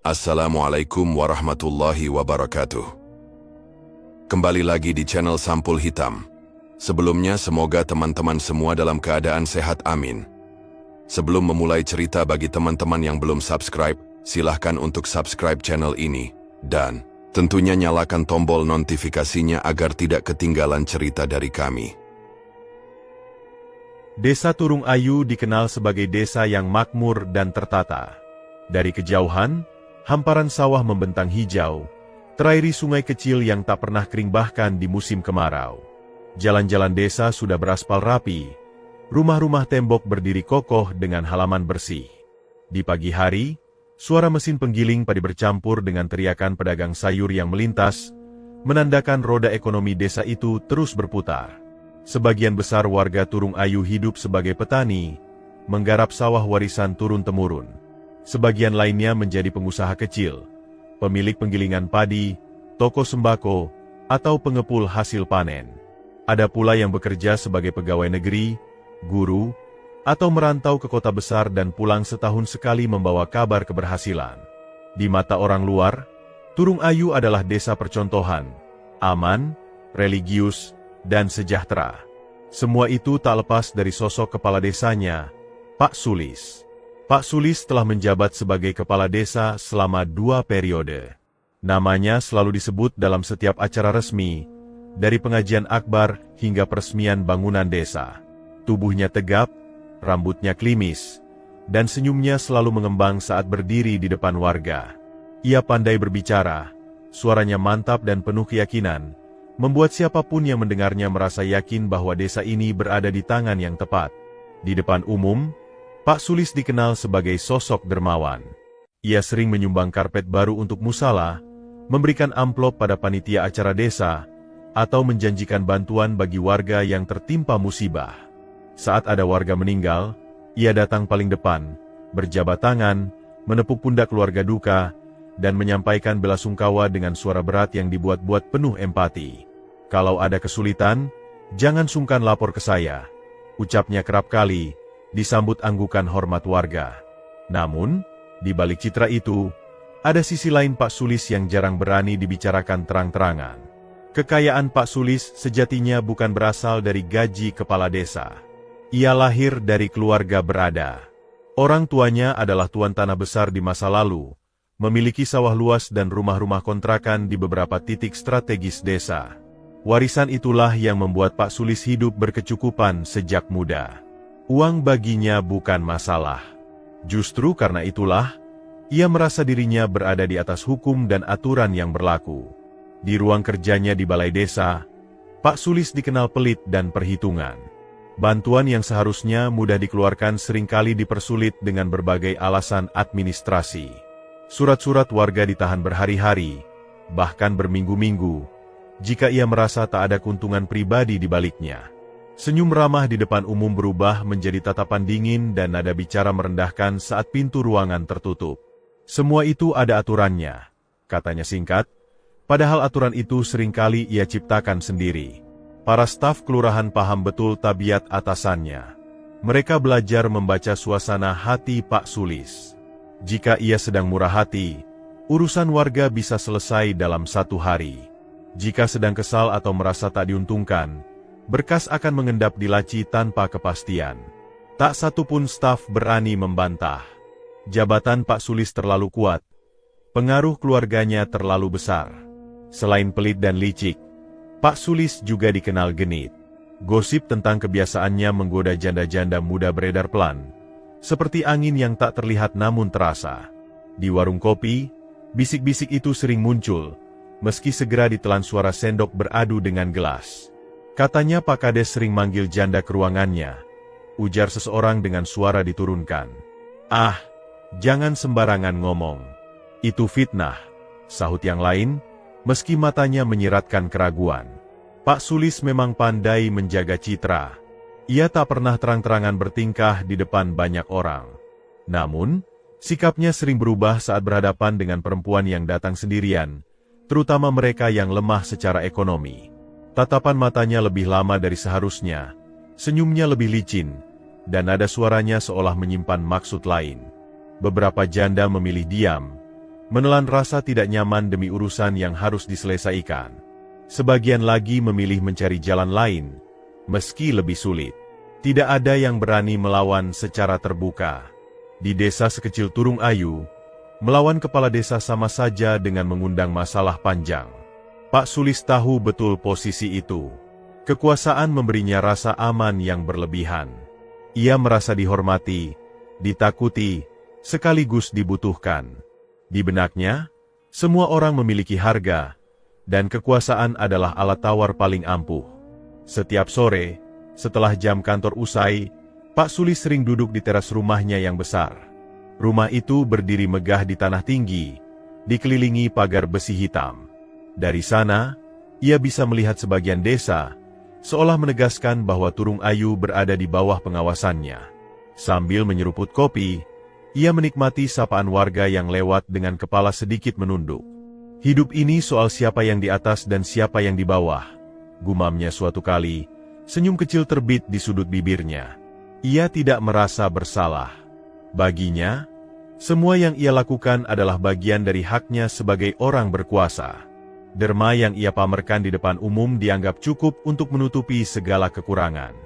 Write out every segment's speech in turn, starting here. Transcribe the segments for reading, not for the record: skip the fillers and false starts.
Assalamualaikum warahmatullahi wabarakatuh. Kembali lagi di channel Sampul Hitam. Sebelumnya semoga teman-teman semua dalam keadaan sehat, amin. Sebelum memulai cerita, bagi teman-teman yang belum subscribe, silahkan untuk subscribe channel ini. Dan tentunya nyalakan tombol notifikasinya agar tidak ketinggalan cerita dari kami. Desa Turung Ayu dikenal sebagai desa yang makmur dan tertata. Dari kejauhan, hamparan sawah membentang hijau, terairi sungai kecil yang tak pernah kering bahkan di musim kemarau. Jalan-jalan desa sudah beraspal rapi, rumah-rumah tembok berdiri kokoh dengan halaman bersih. Di pagi hari, suara mesin penggiling padi bercampur dengan teriakan pedagang sayur yang melintas, menandakan roda ekonomi desa itu terus berputar. Sebagian besar warga Turung Ayu hidup sebagai petani, menggarap sawah warisan turun-temurun. Sebagian lainnya menjadi pengusaha kecil, pemilik penggilingan padi, toko sembako, atau pengepul hasil panen. Ada pula yang bekerja sebagai pegawai negeri, guru, atau merantau ke kota besar dan pulang setahun sekali membawa kabar keberhasilan. Di mata orang luar, Turung Ayu adalah desa percontohan, aman, religius, dan sejahtera. Semua itu tak lepas dari sosok kepala desanya, Pak Sulis. Pak Sulis telah menjabat sebagai kepala desa selama 2 periode. Namanya selalu disebut dalam setiap acara resmi, dari pengajian akbar hingga peresmian bangunan desa. Tubuhnya tegap, rambutnya klimis, dan senyumnya selalu mengembang saat berdiri di depan warga. Ia pandai berbicara, suaranya mantap dan penuh keyakinan, membuat siapapun yang mendengarnya merasa yakin bahwa desa ini berada di tangan yang tepat. Di depan umum, Pak Sulis dikenal sebagai sosok dermawan. Ia sering menyumbang karpet baru untuk musala, memberikan amplop pada panitia acara desa, atau menjanjikan bantuan bagi warga yang tertimpa musibah. Saat ada warga meninggal, ia datang paling depan, berjabat tangan, menepuk pundak keluarga duka, dan menyampaikan belasungkawa dengan suara berat yang dibuat-buat penuh empati. Kalau ada kesulitan, jangan sungkan lapor ke saya, ucapnya kerap kali, disambut anggukan hormat warga. Namun, di balik citra itu, ada sisi lain Pak Sulis yang jarang berani dibicarakan terang-terangan. Kekayaan Pak Sulis sejatinya bukan berasal dari gaji kepala desa. Ia lahir dari keluarga berada. Orang tuanya adalah tuan tanah besar di masa lalu, memiliki sawah luas dan rumah-rumah kontrakan di beberapa titik strategis desa. Warisan itulah yang membuat Pak Sulis hidup berkecukupan sejak muda. Uang baginya bukan masalah. Justru karena itulah, ia merasa dirinya berada di atas hukum dan aturan yang berlaku. Di ruang kerjanya di balai desa, Pak Sulis dikenal pelit dan perhitungan. Bantuan yang seharusnya mudah dikeluarkan seringkali dipersulit dengan berbagai alasan administrasi. Surat-surat warga ditahan berhari-hari, bahkan berminggu-minggu, jika ia merasa tak ada keuntungan pribadi di baliknya. Senyum ramah di depan umum berubah menjadi tatapan dingin dan nada bicara merendahkan saat pintu ruangan tertutup. Semua itu ada aturannya, katanya singkat, padahal aturan itu seringkali ia ciptakan sendiri. Para staf kelurahan paham betul tabiat atasannya. Mereka belajar membaca suasana hati Pak Sulis. Jika ia sedang murah hati, urusan warga bisa selesai dalam 1 hari. Jika sedang kesal atau merasa tak diuntungkan, berkas akan mengendap di laci tanpa kepastian. Tak satu pun staf berani membantah. Jabatan Pak Sulis terlalu kuat. Pengaruh keluarganya terlalu besar. Selain pelit dan licik, Pak Sulis juga dikenal genit. Gosip tentang kebiasaannya menggoda janda-janda muda beredar pelan, seperti angin yang tak terlihat namun terasa. Di warung kopi, bisik-bisik itu sering muncul, meski segera ditelan suara sendok beradu dengan gelas. Katanya Pak Kades sering manggil janda ke ruangannya, ujar seseorang dengan suara diturunkan. Ah, jangan sembarangan ngomong. Itu fitnah, sahut yang lain, meski matanya menyiratkan keraguan. Pak Sulis memang pandai menjaga citra. Ia tak pernah terang-terangan bertingkah di depan banyak orang. Namun, sikapnya sering berubah saat berhadapan dengan perempuan yang datang sendirian, terutama mereka yang lemah secara ekonomi. Tatapan matanya lebih lama dari seharusnya, senyumnya lebih licin, dan nada suaranya seolah menyimpan maksud lain. Beberapa janda memilih diam, menelan rasa tidak nyaman demi urusan yang harus diselesaikan. Sebagian lagi memilih mencari jalan lain, meski lebih sulit. Tidak ada yang berani melawan secara terbuka. Di desa sekecil Turung Ayu, melawan kepala desa sama saja dengan mengundang masalah panjang. Pak Sulis tahu betul posisi itu. Kekuasaan memberinya rasa aman yang berlebihan. Ia merasa dihormati, ditakuti, sekaligus dibutuhkan. Di benaknya, semua orang memiliki harga, dan kekuasaan adalah alat tawar paling ampuh. Setiap sore, setelah jam kantor usai, Pak Sulis sering duduk di teras rumahnya yang besar. Rumah itu berdiri megah di tanah tinggi, dikelilingi pagar besi hitam. Dari sana, ia bisa melihat sebagian desa, seolah menegaskan bahwa Turung Ayu berada di bawah pengawasannya. Sambil menyeruput kopi, ia menikmati sapaan warga yang lewat dengan kepala sedikit menunduk. Hidup ini soal siapa yang di atas dan siapa yang di bawah, gumamnya suatu kali, senyum kecil terbit di sudut bibirnya. Ia tidak merasa bersalah. Baginya, semua yang ia lakukan adalah bagian dari haknya sebagai orang berkuasa. Derma yang ia pamerkan di depan umum dianggap cukup untuk menutupi segala kekurangan.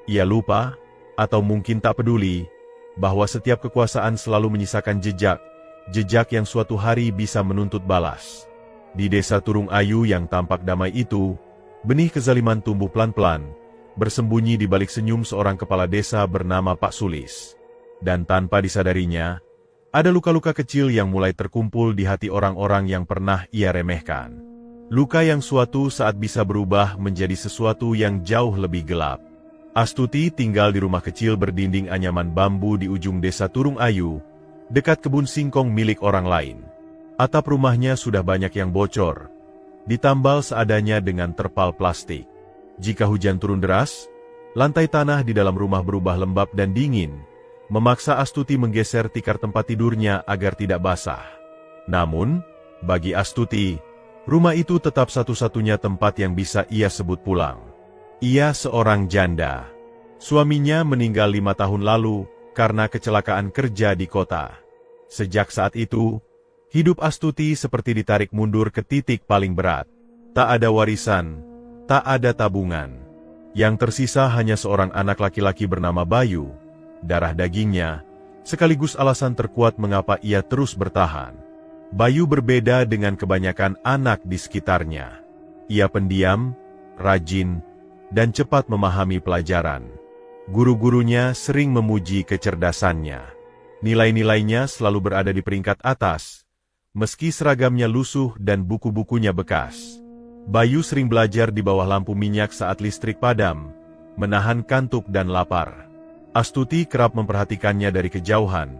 Ia lupa, atau mungkin tak peduli, bahwa setiap kekuasaan selalu menyisakan jejak yang suatu hari bisa menuntut balas. Di desa Turung Ayu yang tampak damai itu, benih kezaliman tumbuh pelan-pelan, bersembunyi di balik senyum seorang kepala desa bernama Pak Sulis. Dan tanpa disadarinya, ada luka-luka kecil yang mulai terkumpul di hati orang-orang yang pernah ia remehkan. Luka yang suatu saat bisa berubah menjadi sesuatu yang jauh lebih gelap. Astuti tinggal di rumah kecil berdinding anyaman bambu di ujung desa Turung Ayu, dekat kebun singkong milik orang lain. Atap rumahnya sudah banyak yang bocor, ditambal seadanya dengan terpal plastik. Jika hujan turun deras, lantai tanah di dalam rumah berubah lembab dan dingin, memaksa Astuti menggeser tikar tempat tidurnya agar tidak basah. Namun, bagi Astuti, rumah itu tetap satu-satunya tempat yang bisa ia sebut pulang. Ia seorang janda. Suaminya meninggal 5 tahun lalu karena kecelakaan kerja di kota. Sejak saat itu, hidup Astuti seperti ditarik mundur ke titik paling berat. Tak ada warisan, tak ada tabungan. Yang tersisa hanya seorang anak laki-laki bernama Bayu, darah dagingnya, sekaligus alasan terkuat mengapa ia terus bertahan. Bayu berbeda dengan kebanyakan anak di sekitarnya. Ia pendiam, rajin, dan cepat memahami pelajaran. Guru-gurunya sering memuji kecerdasannya. Nilai-nilainya selalu berada di peringkat atas, meski seragamnya lusuh dan buku-bukunya bekas. Bayu sering belajar di bawah lampu minyak saat listrik padam, menahan kantuk dan lapar. Astuti kerap memperhatikannya dari kejauhan.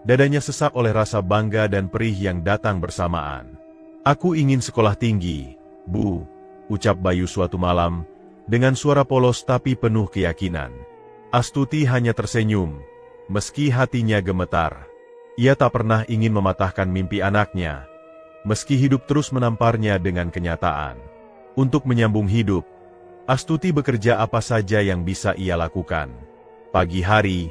Dadanya sesak oleh rasa bangga dan perih yang datang bersamaan. "Aku ingin sekolah tinggi, Bu," ucap Bayu suatu malam, dengan suara polos tapi penuh keyakinan. Astuti hanya tersenyum, meski hatinya gemetar. Ia tak pernah ingin mematahkan mimpi anaknya, meski hidup terus menamparnya dengan kenyataan. Untuk menyambung hidup, Astuti bekerja apa saja yang bisa ia lakukan. Pagi hari,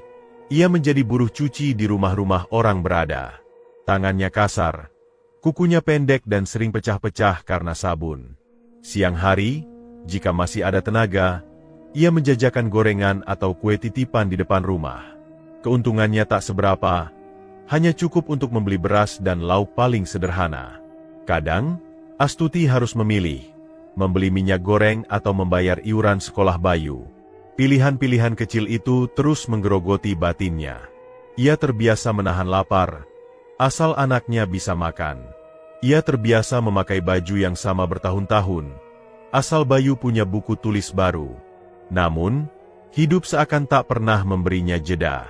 ia menjadi buruh cuci di rumah-rumah orang berada. Tangannya kasar, kukunya pendek dan sering pecah-pecah karena sabun. Siang hari, jika masih ada tenaga, ia menjajakan gorengan atau kue titipan di depan rumah. Keuntungannya tak seberapa, hanya cukup untuk membeli beras dan lauk paling sederhana. Kadang, Astuti harus memilih, membeli minyak goreng atau membayar iuran sekolah Bayu. Pilihan-pilihan kecil itu terus menggerogoti batinnya. Ia terbiasa menahan lapar, asal anaknya bisa makan. Ia terbiasa memakai baju yang sama bertahun-tahun, asal Bayu punya buku tulis baru. Namun, hidup seakan tak pernah memberinya jeda.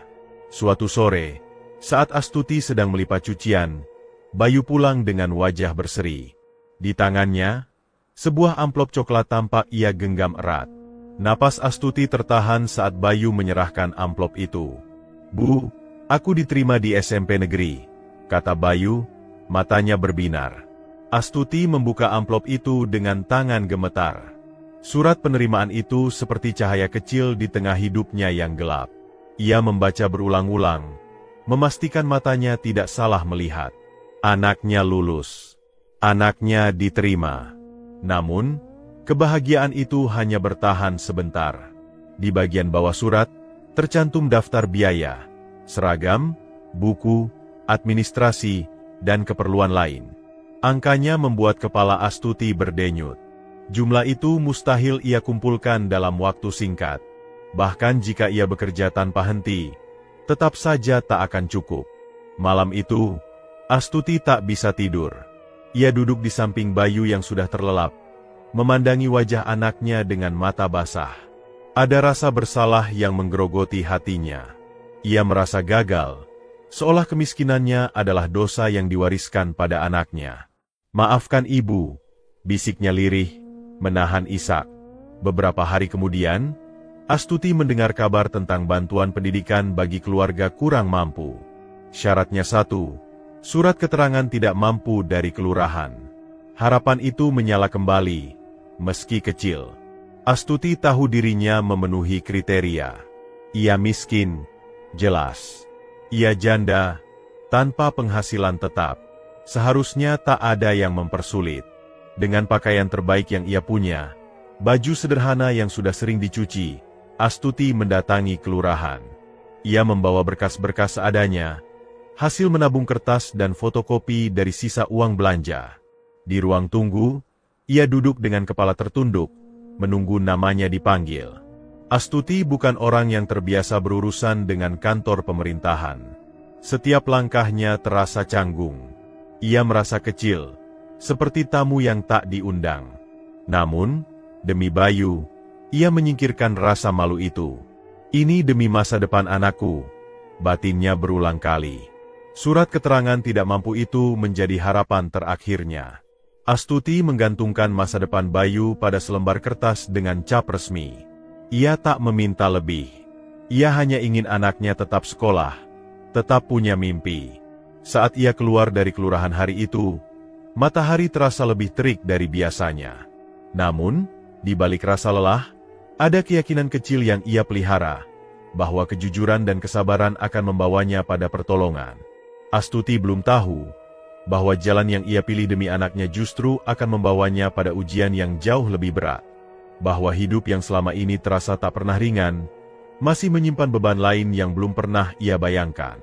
Suatu sore, saat Astuti sedang melipat cucian, Bayu pulang dengan wajah berseri. Di tangannya, sebuah amplop coklat tampak ia genggam erat. Napas Astuti tertahan saat Bayu menyerahkan amplop itu. "Bu, aku diterima di SMP negeri," kata Bayu, matanya berbinar. Astuti membuka amplop itu dengan tangan gemetar. Surat penerimaan itu seperti cahaya kecil di tengah hidupnya yang gelap. Ia membaca berulang-ulang, memastikan matanya tidak salah melihat. Anaknya lulus. Anaknya diterima. Namun, kebahagiaan itu hanya bertahan sebentar. Di bagian bawah surat, tercantum daftar biaya, seragam, buku, administrasi, dan keperluan lain. Angkanya membuat kepala Astuti berdenyut. Jumlah itu mustahil ia kumpulkan dalam waktu singkat. Bahkan jika ia bekerja tanpa henti, tetap saja tak akan cukup. Malam itu, Astuti tak bisa tidur. Ia duduk di samping Bayu yang sudah terlelap, memandangi wajah anaknya dengan mata basah. Ada rasa bersalah yang menggerogoti hatinya. Ia merasa gagal, seolah kemiskinannya adalah dosa yang diwariskan pada anaknya. "Maafkan ibu," bisiknya lirih, menahan isak. Beberapa hari kemudian, Astuti mendengar kabar tentang bantuan pendidikan bagi keluarga kurang mampu. Syaratnya satu, surat keterangan tidak mampu dari kelurahan. Harapan itu menyala kembali, meski kecil. Astuti tahu dirinya memenuhi kriteria. Ia miskin, jelas. Ia janda, tanpa penghasilan tetap. Seharusnya tak ada yang mempersulit. Dengan pakaian terbaik yang ia punya, baju sederhana yang sudah sering dicuci, Astuti mendatangi kelurahan. Ia membawa berkas-berkas seadanya, hasil menabung kertas dan fotokopi dari sisa uang belanja. Di ruang tunggu, ia duduk dengan kepala tertunduk, menunggu namanya dipanggil. Astuti bukan orang yang terbiasa berurusan dengan kantor pemerintahan. Setiap langkahnya terasa canggung. Ia merasa kecil, seperti tamu yang tak diundang. Namun, demi Bayu, ia menyingkirkan rasa malu itu. "Ini demi masa depan anakku," batinnya berulang kali. Surat keterangan tidak mampu itu menjadi harapan terakhirnya. Astuti menggantungkan masa depan Bayu pada selembar kertas dengan cap resmi. Ia tak meminta lebih. Ia hanya ingin anaknya tetap sekolah, tetap punya mimpi. Saat ia keluar dari kelurahan hari itu, matahari terasa lebih terik dari biasanya. Namun, di balik rasa lelah, ada keyakinan kecil yang ia pelihara, bahwa kejujuran dan kesabaran akan membawanya pada pertolongan. Astuti belum tahu, bahwa jalan yang ia pilih demi anaknya justru akan membawanya pada ujian yang jauh lebih berat. Bahwa hidup yang selama ini terasa tak pernah ringan, masih menyimpan beban lain yang belum pernah ia bayangkan.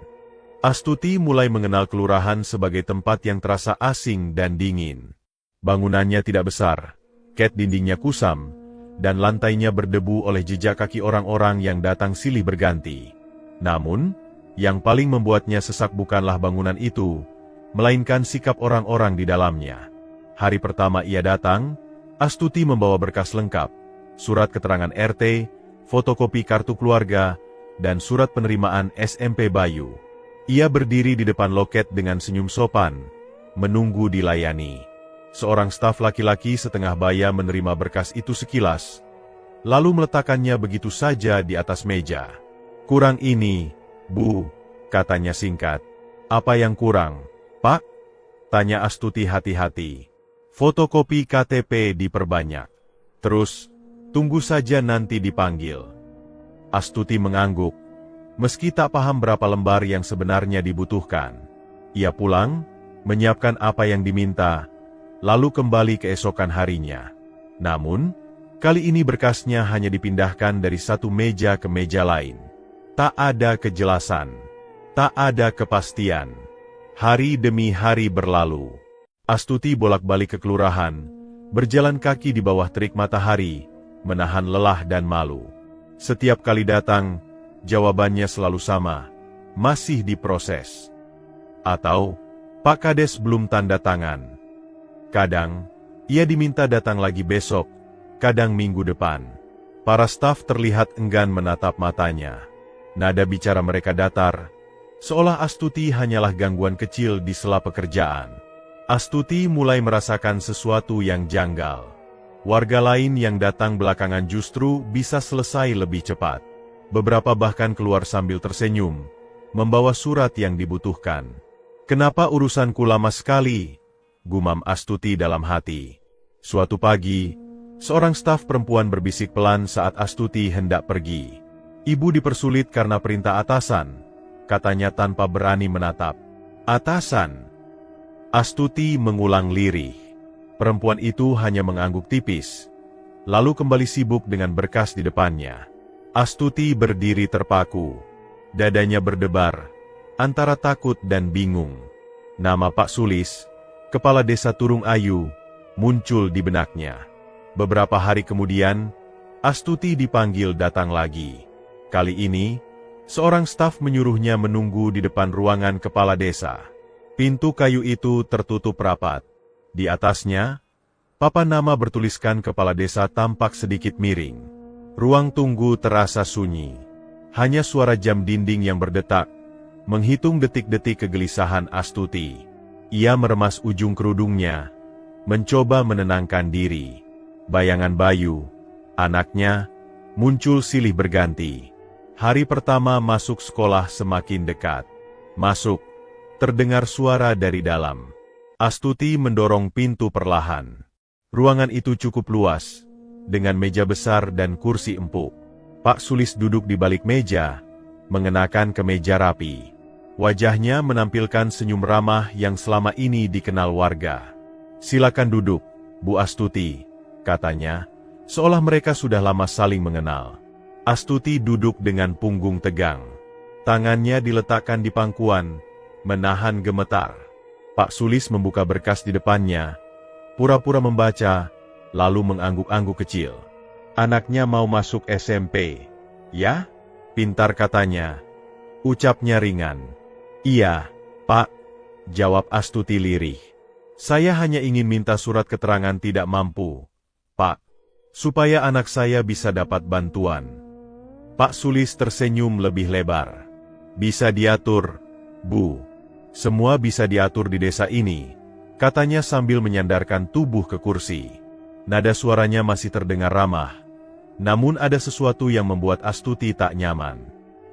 Astuti mulai mengenal kelurahan sebagai tempat yang terasa asing dan dingin. Bangunannya tidak besar, cat dindingnya kusam, dan lantainya berdebu oleh jejak kaki orang-orang yang datang silih berganti. Namun, yang paling membuatnya sesak bukanlah bangunan itu, melainkan sikap orang-orang di dalamnya. Hari pertama ia datang, Astuti membawa berkas lengkap, surat keterangan RT, fotokopi kartu keluarga, dan surat penerimaan SMP Bayu. Ia berdiri di depan loket dengan senyum sopan, menunggu dilayani. Seorang staf laki-laki setengah baya menerima berkas itu sekilas, lalu meletakkannya begitu saja di atas meja. "Kurang ini, Bu," katanya singkat. "Apa yang kurang, Pak?" tanya Astuti hati-hati. "Fotokopi KTP diperbanyak. Terus, tunggu saja nanti dipanggil." Astuti mengangguk. Meski tak paham berapa lembar yang sebenarnya dibutuhkan. Ia pulang, menyiapkan apa yang diminta, lalu kembali keesokan harinya. Namun, kali ini berkasnya hanya dipindahkan dari satu meja ke meja lain. Tak ada kejelasan, tak ada kepastian. Hari demi hari berlalu. Astuti bolak-balik ke kelurahan, berjalan kaki di bawah terik matahari, menahan lelah dan malu. Setiap kali datang, jawabannya selalu sama, masih diproses. Atau, Pak Kades belum tanda tangan. Kadang, ia diminta datang lagi besok, kadang minggu depan. Para staf terlihat enggan menatap matanya. Nada bicara mereka datar, seolah Astuti hanyalah gangguan kecil di sela pekerjaan. Astuti mulai merasakan sesuatu yang janggal. Warga lain yang datang belakangan justru bisa selesai lebih cepat. Beberapa bahkan keluar sambil tersenyum, membawa surat yang dibutuhkan. "Kenapa urusanku lama sekali?" gumam Astuti dalam hati. Suatu pagi, seorang staf perempuan berbisik pelan saat Astuti hendak pergi. "Ibu dipersulit karena perintah atasan," katanya tanpa berani menatap. "Atasan?" Astuti mengulang lirih. Perempuan itu hanya mengangguk tipis, lalu kembali sibuk dengan berkas di depannya. Astuti berdiri terpaku. Dadanya berdebar, antara takut dan bingung. Nama Pak Sulis, kepala desa Turung Ayu, muncul di benaknya. Beberapa hari kemudian, Astuti dipanggil datang lagi. Kali ini, seorang staf menyuruhnya menunggu di depan ruangan kepala desa. Pintu kayu itu tertutup rapat. Di atasnya, papan nama bertuliskan kepala desa tampak sedikit miring. Ruang tunggu terasa sunyi. Hanya suara jam dinding yang berdetak, menghitung detik-detik kegelisahan Astuti. Ia meremas ujung kerudungnya, mencoba menenangkan diri. Bayangan Bayu, anaknya, muncul silih berganti. Hari pertama masuk sekolah semakin dekat. Masuk, terdengar suara dari dalam. Astuti mendorong pintu perlahan. Ruangan itu cukup luas, dengan meja besar dan kursi empuk. Pak Sulis duduk di balik meja, mengenakan kemeja rapi. Wajahnya menampilkan senyum ramah yang selama ini dikenal warga. "Silakan duduk, Bu Astuti," katanya, seolah mereka sudah lama saling mengenal. Astuti duduk dengan punggung tegang. Tangannya diletakkan di pangkuan, menahan gemetar. Pak Sulis membuka berkas di depannya, pura-pura membaca, lalu mengangguk-angguk kecil. "Anaknya mau masuk SMP, ya?" "Pintar," katanya. Ucapnya ringan. "Iya, Pak," jawab Astuti lirih. "Saya hanya ingin minta surat keterangan tidak mampu, Pak, supaya anak saya bisa dapat bantuan." Pak Sulis tersenyum lebih lebar. "Bisa diatur, Bu. Semua bisa diatur di desa ini," katanya sambil menyandarkan tubuh ke kursi. Nada suaranya masih terdengar ramah. Namun ada sesuatu yang membuat Astuti tak nyaman.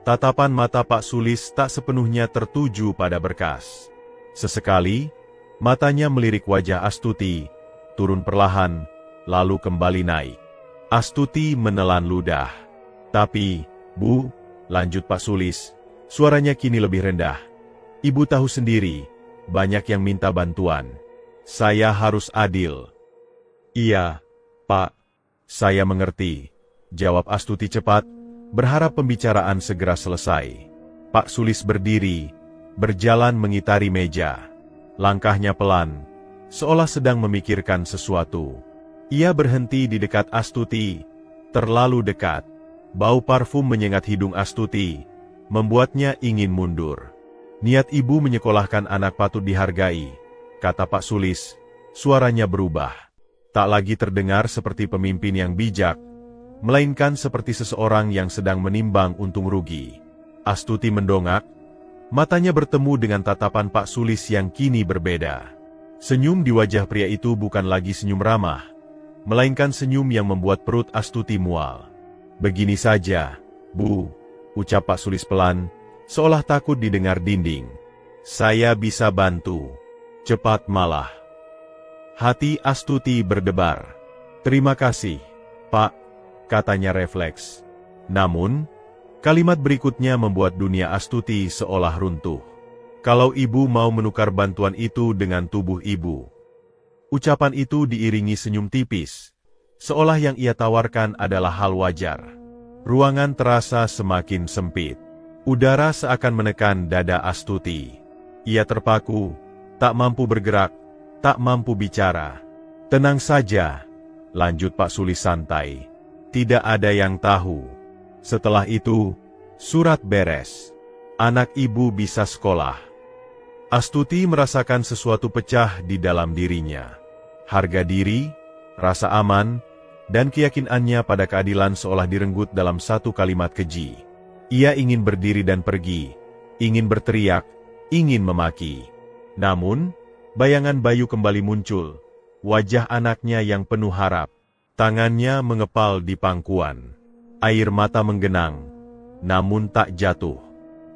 Tatapan mata Pak Sulis tak sepenuhnya tertuju pada berkas. Sesekali, matanya melirik wajah Astuti, turun perlahan, lalu kembali naik. Astuti menelan ludah. "Tapi, Bu," lanjut Pak Sulis, suaranya kini lebih rendah. "Ibu tahu sendiri, banyak yang minta bantuan. Saya harus adil." "Iya, Pak. Saya mengerti," jawab Astuti cepat, berharap pembicaraan segera selesai. Pak Sulis berdiri, berjalan mengitari meja. Langkahnya pelan, seolah sedang memikirkan sesuatu. Ia berhenti di dekat Astuti, terlalu dekat. Bau parfum menyengat hidung Astuti, membuatnya ingin mundur. "Niat ibu menyekolahkan anak patut dihargai," kata Pak Sulis. Suaranya berubah. Tak lagi terdengar seperti pemimpin yang bijak, melainkan seperti seseorang yang sedang menimbang untung rugi. Astuti mendongak, matanya bertemu dengan tatapan Pak Sulis yang kini berbeda. Senyum di wajah pria itu bukan lagi senyum ramah, melainkan senyum yang membuat perut Astuti mual. "Begini saja, Bu," ucap Pak Sulis pelan, seolah takut didengar dinding. "Saya bisa bantu. Cepat malah." Hati Astuti berdebar. "Terima kasih, Pak," katanya refleks. Namun, kalimat berikutnya membuat dunia Astuti seolah runtuh. "Kalau ibu mau menukar bantuan itu dengan tubuh ibu." Ucapan itu diiringi senyum tipis, seolah yang ia tawarkan adalah hal wajar. Ruangan terasa semakin sempit. Udara seakan menekan dada Astuti. Ia terpaku, tak mampu bergerak, tak mampu bicara. "Tenang saja," lanjut Pak Sulis santai. "Tidak ada yang tahu. Setelah itu, surat beres. Anak ibu bisa sekolah." Astuti merasakan sesuatu pecah di dalam dirinya. Harga diri, rasa aman, dan keyakinannya pada keadilan seolah direnggut dalam satu kalimat keji. Ia ingin berdiri dan pergi, ingin berteriak, ingin memaki. Namun, bayangan Bayu kembali muncul, wajah anaknya yang penuh harap. Tangannya mengepal di pangkuan. Air mata menggenang, namun tak jatuh.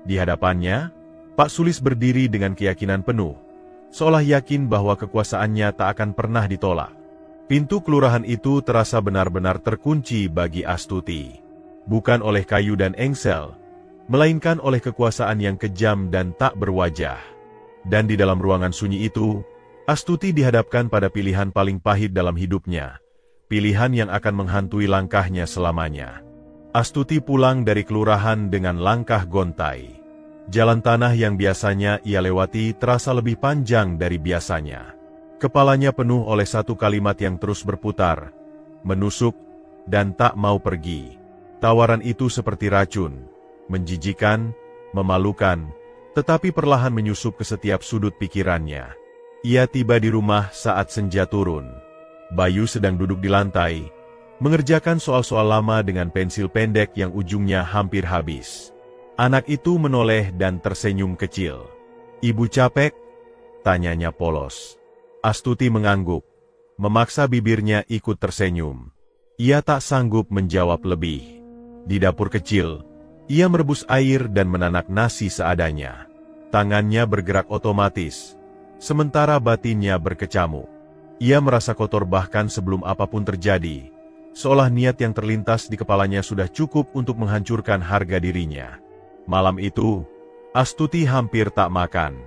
Di hadapannya, Pak Sulis berdiri dengan keyakinan penuh, seolah yakin bahwa kekuasaannya tak akan pernah ditolak. Pintu kelurahan itu terasa benar-benar terkunci bagi Astuti. Bukan oleh kayu dan engsel, melainkan oleh kekuasaan yang kejam dan tak berwajah. Dan di dalam ruangan sunyi itu, Astuti dihadapkan pada pilihan paling pahit dalam hidupnya, pilihan yang akan menghantui langkahnya selamanya. Astuti pulang dari kelurahan dengan langkah gontai. Jalan tanah yang biasanya ia lewati terasa lebih panjang dari biasanya. Kepalanya penuh oleh satu kalimat yang terus berputar, menusuk, dan tak mau pergi. Tawaran itu seperti racun, menjijikan, memalukan, tetapi perlahan menyusup ke setiap sudut pikirannya. Ia tiba di rumah saat senja turun. Bayu sedang duduk di lantai, mengerjakan soal-soal lama dengan pensil pendek yang ujungnya hampir habis. Anak itu menoleh dan tersenyum kecil. "Ibu capek?" tanyanya polos. Astuti mengangguk, memaksa bibirnya ikut tersenyum. Ia tak sanggup menjawab lebih. Di dapur kecil, ia merebus air dan menanak nasi seadanya. Tangannya bergerak otomatis, sementara batinnya berkecamuk. Ia merasa kotor bahkan sebelum apapun terjadi, seolah niat yang terlintas di kepalanya sudah cukup untuk menghancurkan harga dirinya. Malam itu, Astuti hampir tak makan.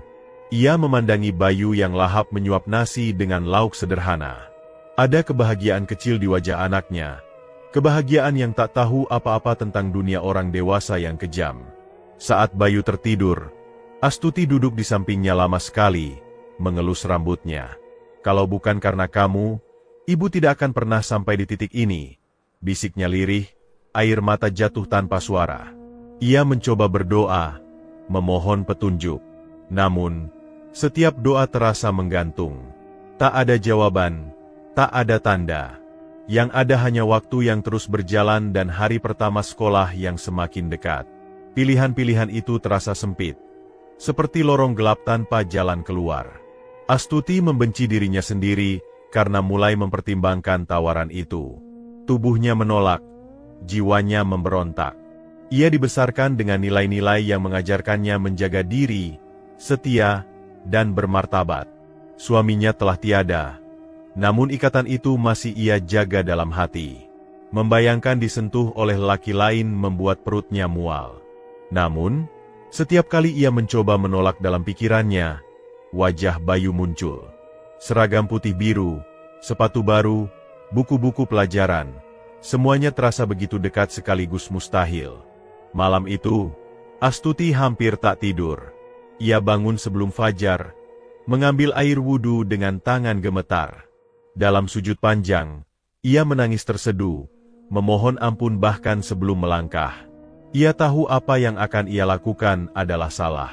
Ia memandangi Bayu yang lahap menyuap nasi dengan lauk sederhana. Ada kebahagiaan kecil di wajah anaknya, kebahagiaan yang tak tahu apa-apa tentang dunia orang dewasa yang kejam. Saat Bayu tertidur, Astuti duduk di sampingnya lama sekali, mengelus rambutnya. "Kalau bukan karena kamu, ibu tidak akan pernah sampai di titik ini," bisiknya lirih, air mata jatuh tanpa suara. Ia mencoba berdoa, memohon petunjuk. Namun, setiap doa terasa menggantung. Tak ada jawaban, tak ada tanda. Yang ada hanya waktu yang terus berjalan dan hari pertama sekolah yang semakin dekat. Pilihan-pilihan itu terasa sempit, seperti lorong gelap tanpa jalan keluar. Astuti membenci dirinya sendiri karena mulai mempertimbangkan tawaran itu. Tubuhnya menolak, jiwanya memberontak. Ia dibesarkan dengan nilai-nilai yang mengajarkannya menjaga diri, setia, dan bermartabat. Suaminya telah tiada, namun ikatan itu masih ia jaga dalam hati. Membayangkan disentuh oleh laki lain membuat perutnya mual. Namun, setiap kali ia mencoba menolak dalam pikirannya, wajah Bayu muncul. Seragam putih biru, sepatu baru, buku-buku pelajaran, semuanya terasa begitu dekat sekaligus mustahil. Malam itu, Astuti hampir tak tidur. Ia bangun sebelum fajar, mengambil air wudhu dengan tangan gemetar. Dalam sujud panjang, ia menangis terseduh, memohon ampun bahkan sebelum melangkah. Ia tahu apa yang akan ia lakukan adalah salah.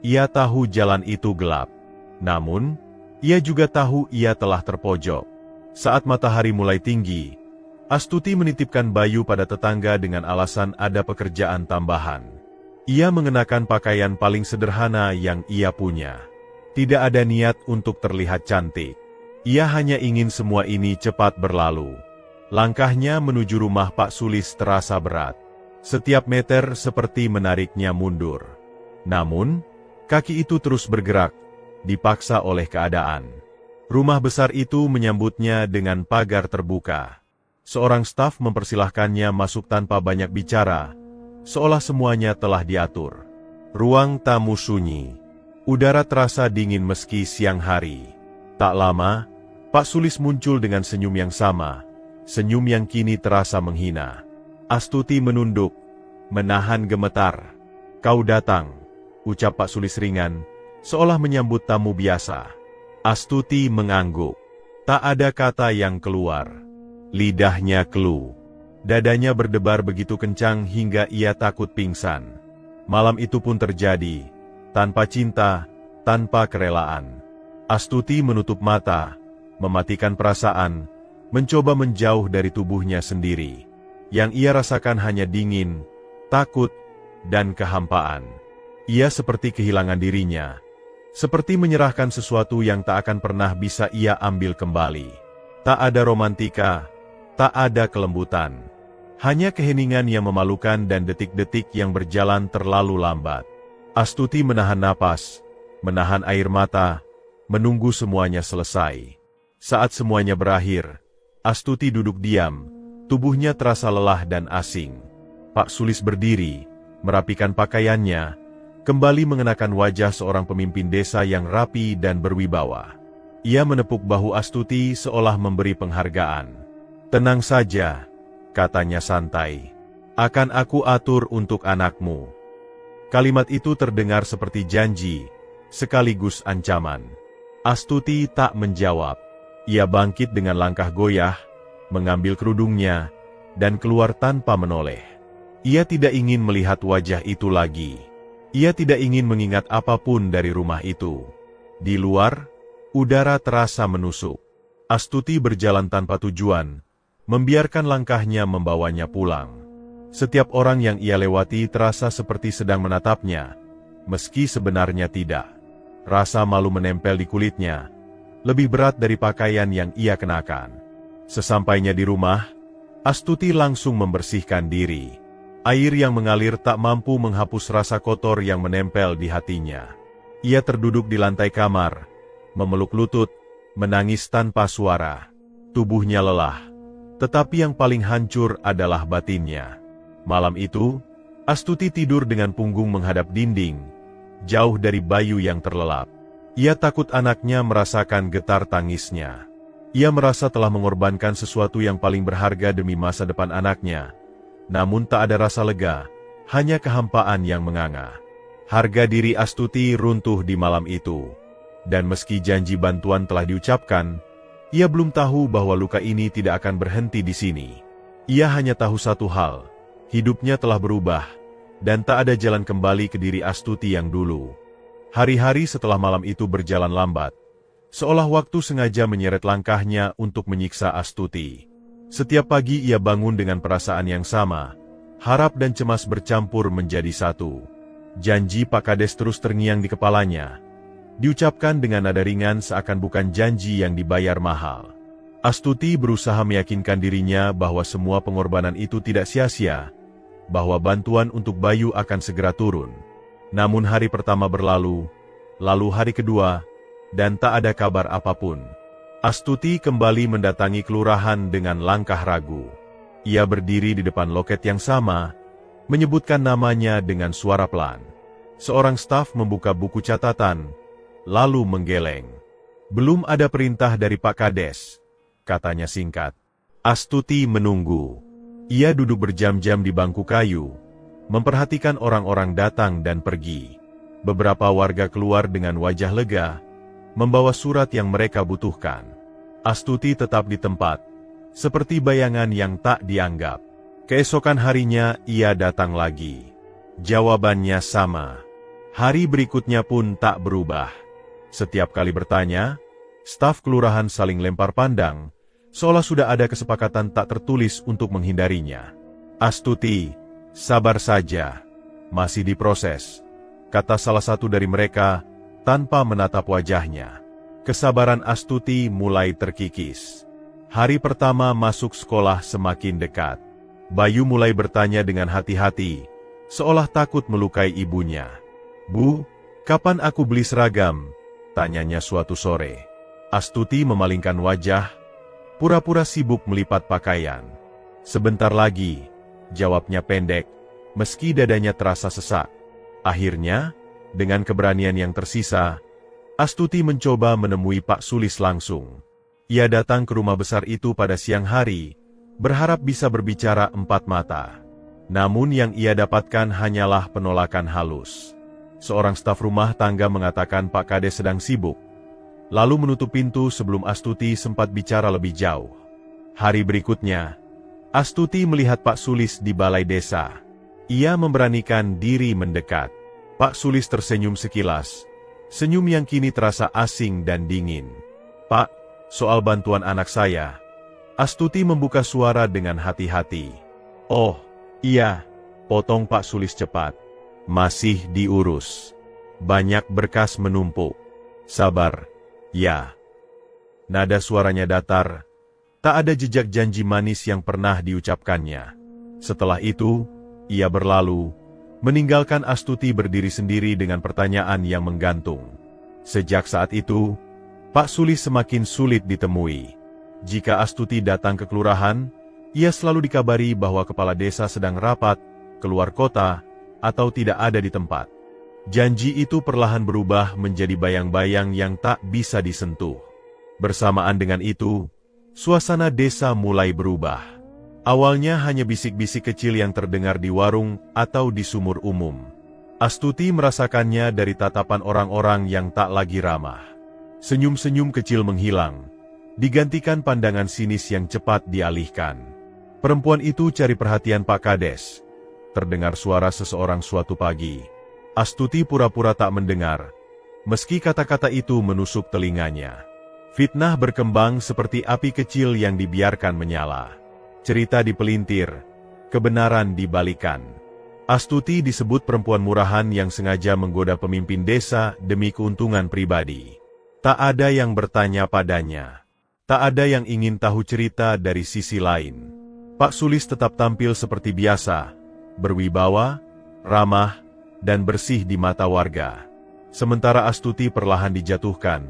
Ia tahu jalan itu gelap. Namun, ia juga tahu ia telah terpojok. Saat matahari mulai tinggi, Astuti menitipkan Bayu pada tetangga dengan alasan ada pekerjaan tambahan. Ia mengenakan pakaian paling sederhana yang ia punya. Tidak ada niat untuk terlihat cantik. Ia hanya ingin semua ini cepat berlalu. Langkahnya menuju rumah Pak Sulis terasa berat. Setiap meter seperti menariknya mundur. Namun, kaki itu terus bergerak, dipaksa oleh keadaan. Rumah besar itu menyambutnya dengan pagar terbuka. Seorang staf mempersilahkannya masuk tanpa banyak bicara, seolah semuanya telah diatur. Ruang tamu sunyi. Udara terasa dingin meski siang hari. Tak lama, Pak Sulis muncul dengan senyum yang sama, senyum yang kini terasa menghina. Astuti menunduk, menahan gemetar. "Kau datang," ucap Pak Sulis ringan, seolah menyambut tamu biasa. Astuti mengangguk. Tak ada kata yang keluar. Lidahnya keluh. Dadanya berdebar begitu kencang hingga ia takut pingsan. Malam itu pun terjadi, tanpa cinta, tanpa kerelaan. Astuti menutup mata, mematikan perasaan, mencoba menjauh dari tubuhnya sendiri. Yang ia rasakan hanya dingin, takut, dan kehampaan. Ia seperti kehilangan dirinya, seperti menyerahkan sesuatu yang tak akan pernah bisa ia ambil kembali. Tak ada romantika, tak ada kelembutan. Hanya keheningan yang memalukan dan detik-detik yang berjalan terlalu lambat. Astuti menahan napas, menahan air mata, menunggu semuanya selesai. Saat semuanya berakhir, Astuti duduk diam, tubuhnya terasa lelah dan asing. Pak Sulis berdiri, merapikan pakaiannya, kembali mengenakan wajah seorang pemimpin desa yang rapi dan berwibawa. Ia menepuk bahu Astuti seolah memberi penghargaan. "Tenang saja," katanya santai. "Akan aku atur untuk anakmu." Kalimat itu terdengar seperti janji, sekaligus ancaman. Astuti tak menjawab. Ia bangkit dengan langkah goyah, mengambil kerudungnya, dan keluar tanpa menoleh. Ia tidak ingin melihat wajah itu lagi. Ia tidak ingin mengingat apapun dari rumah itu. Di luar, udara terasa menusuk. Astuti berjalan tanpa tujuan, membiarkan langkahnya membawanya pulang. Setiap orang yang ia lewati terasa seperti sedang menatapnya, meski sebenarnya tidak. Rasa malu menempel di kulitnya, lebih berat dari pakaian yang ia kenakan. Sesampainya di rumah, Astuti langsung membersihkan diri. Air yang mengalir tak mampu menghapus rasa kotor yang menempel di hatinya. Ia terduduk di lantai kamar, memeluk lutut, menangis tanpa suara. Tubuhnya lelah, tetapi yang paling hancur adalah batinnya. Malam itu, Astuti tidur dengan punggung menghadap dinding, jauh dari Bayu yang terlelap. Ia takut anaknya merasakan getar tangisnya. Ia merasa telah mengorbankan sesuatu yang paling berharga demi masa depan anaknya. Namun tak ada rasa lega, hanya kehampaan yang menganga. Harga diri Astuti runtuh di malam itu. Dan meski janji bantuan telah diucapkan, ia belum tahu bahwa luka ini tidak akan berhenti di sini. Ia hanya tahu satu hal, hidupnya telah berubah, dan tak ada jalan kembali ke diri Astuti yang dulu. Hari-hari setelah malam itu berjalan lambat, seolah waktu sengaja menyeret langkahnya untuk menyiksa Astuti. Setiap pagi ia bangun dengan perasaan yang sama, harap dan cemas bercampur menjadi satu. Janji Pak Kades terus terngiang di kepalanya, diucapkan dengan nada ringan seakan bukan janji yang dibayar mahal. Astuti berusaha meyakinkan dirinya bahwa semua pengorbanan itu tidak sia-sia, bahwa bantuan untuk Bayu akan segera turun. Namun hari pertama berlalu, lalu hari kedua, dan tak ada kabar apapun. Astuti kembali mendatangi kelurahan dengan langkah ragu. Ia berdiri di depan loket yang sama, menyebutkan namanya dengan suara pelan. Seorang staf membuka buku catatan, lalu menggeleng. "Belum ada perintah dari Pak Kades," katanya singkat. Astuti menunggu. Ia duduk berjam-jam di bangku kayu, memperhatikan orang-orang datang dan pergi. Beberapa warga keluar dengan wajah lega, membawa surat yang mereka butuhkan. Astuti tetap di tempat, seperti bayangan yang tak dianggap. Keesokan harinya ia datang lagi. Jawabannya sama. Hari berikutnya pun tak berubah. Setiap kali bertanya, staf kelurahan saling lempar pandang, seolah sudah ada kesepakatan tak tertulis untuk menghindarinya. "Astuti, sabar saja. Masih diproses," kata salah satu dari mereka tanpa menatap wajahnya. Kesabaran Astuti mulai terkikis. Hari pertama masuk sekolah semakin dekat. Bayu mulai bertanya dengan hati-hati, seolah takut melukai ibunya. "Bu, kapan aku beli seragam?" tanyanya suatu sore. Astuti memalingkan wajah, pura-pura sibuk melipat pakaian. "Sebentar lagi," jawabnya pendek, meski dadanya terasa sesak. Akhirnya, dengan keberanian yang tersisa, Astuti mencoba menemui Pak Sulis langsung. Ia datang ke rumah besar itu pada siang hari, berharap bisa berbicara empat mata. Namun yang ia dapatkan hanyalah penolakan halus. Seorang staf rumah tangga mengatakan Pak Kades sedang sibuk, lalu menutup pintu sebelum Astuti sempat bicara lebih jauh. Hari berikutnya, Astuti melihat Pak Sulis di balai desa. Ia memberanikan diri mendekat. Pak Sulis tersenyum sekilas, senyum yang kini terasa asing dan dingin. "Pak, soal bantuan anak saya." Astuti membuka suara dengan hati-hati. "Oh, iya," potong Pak Sulis cepat. "Masih diurus. Banyak berkas menumpuk. Sabar, ya." Nada suaranya datar, tak ada jejak janji manis yang pernah diucapkannya. Setelah itu, ia berlalu, meninggalkan Astuti berdiri sendiri dengan pertanyaan yang menggantung. Sejak saat itu, Pak Sulis semakin sulit ditemui. Jika Astuti datang ke kelurahan, ia selalu dikabari bahwa kepala desa sedang rapat, keluar kota, atau tidak ada di tempat. Janji itu perlahan berubah menjadi bayang-bayang yang tak bisa disentuh. Bersamaan dengan itu, suasana desa mulai berubah. Awalnya hanya bisik-bisik kecil yang terdengar di warung atau di sumur umum. Astuti merasakannya dari tatapan orang-orang yang tak lagi ramah. Senyum-senyum kecil menghilang, digantikan pandangan sinis yang cepat dialihkan. Perempuan itu cari perhatian Pak Kades. Terdengar suara seseorang suatu pagi. Astuti pura-pura tak mendengar, meski kata-kata itu menusuk telinganya. Fitnah berkembang seperti api kecil yang dibiarkan menyala. Cerita dipelintir, kebenaran dibalikan. Astuti disebut perempuan murahan yang sengaja menggoda pemimpin desa demi keuntungan pribadi. Tak ada yang bertanya padanya. Tak ada yang ingin tahu cerita dari sisi lain. Pak Sulis tetap tampil seperti biasa, berwibawa, ramah, dan bersih di mata warga. Sementara Astuti perlahan dijatuhkan,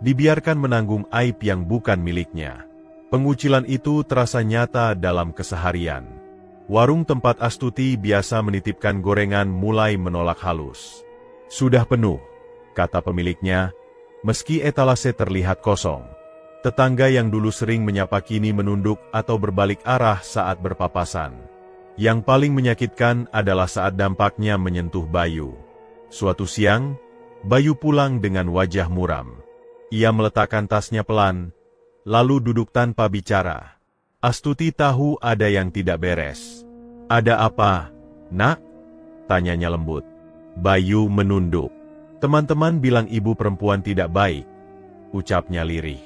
dibiarkan menanggung aib yang bukan miliknya. Pengucilan itu terasa nyata dalam keseharian. Warung tempat Astuti biasa menitipkan gorengan mulai menolak halus. Sudah penuh, kata pemiliknya, meski etalase terlihat kosong. Tetangga yang dulu sering menyapa kini menunduk atau berbalik arah saat berpapasan. Yang paling menyakitkan adalah saat dampaknya menyentuh Bayu. Suatu siang, Bayu pulang dengan wajah muram. Ia meletakkan tasnya pelan, lalu duduk tanpa bicara. Astuti tahu ada yang tidak beres. Ada apa, nak? Tanyanya lembut. Bayu menunduk. Teman-teman bilang ibu perempuan tidak baik, ucapnya lirih.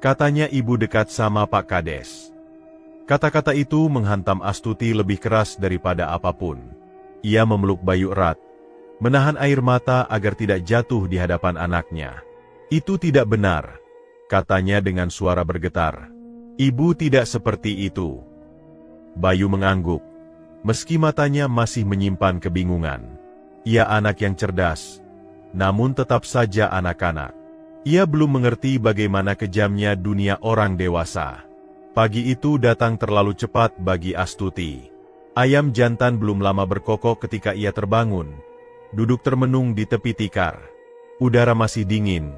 Katanya ibu dekat sama Pak Kades. Kata-kata itu menghantam Astuti lebih keras daripada apapun. Ia memeluk Bayu erat, menahan air mata agar tidak jatuh di hadapan anaknya. Itu tidak benar, katanya dengan suara bergetar. Ibu tidak seperti itu. Bayu mengangguk, meski matanya masih menyimpan kebingungan. Ia anak yang cerdas, namun tetap saja anak-anak. Ia belum mengerti bagaimana kejamnya dunia orang dewasa. Pagi itu datang terlalu cepat bagi Astuti. Ayam jantan belum lama berkokok ketika ia terbangun, duduk termenung di tepi tikar. Udara masih dingin,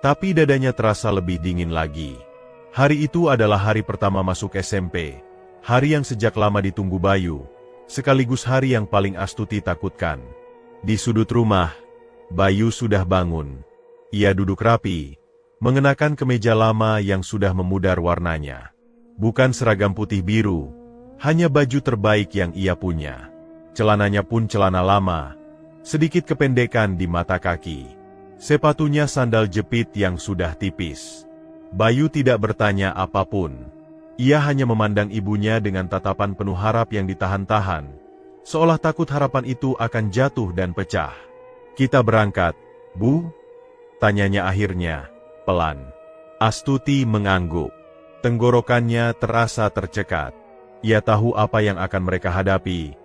tapi dadanya terasa lebih dingin lagi. Hari itu adalah hari pertama masuk SMP, hari yang sejak lama ditunggu Bayu, sekaligus hari yang paling Astuti takutkan. Di sudut rumah, Bayu sudah bangun. Ia duduk rapi, mengenakan kemeja lama yang sudah memudar warnanya. Bukan seragam putih biru, hanya baju terbaik yang ia punya. Celananya pun celana lama, sedikit kependekan di mata kaki. Sepatunya sandal jepit yang sudah tipis. Bayu tidak bertanya apapun. Ia hanya memandang ibunya dengan tatapan penuh harap yang ditahan-tahan, seolah takut harapan itu akan jatuh dan pecah. Kita berangkat, Bu? Tanyanya akhirnya, pelan. Astuti mengangguk. Tenggorokannya terasa tercekat. Ia tahu apa yang akan mereka hadapi,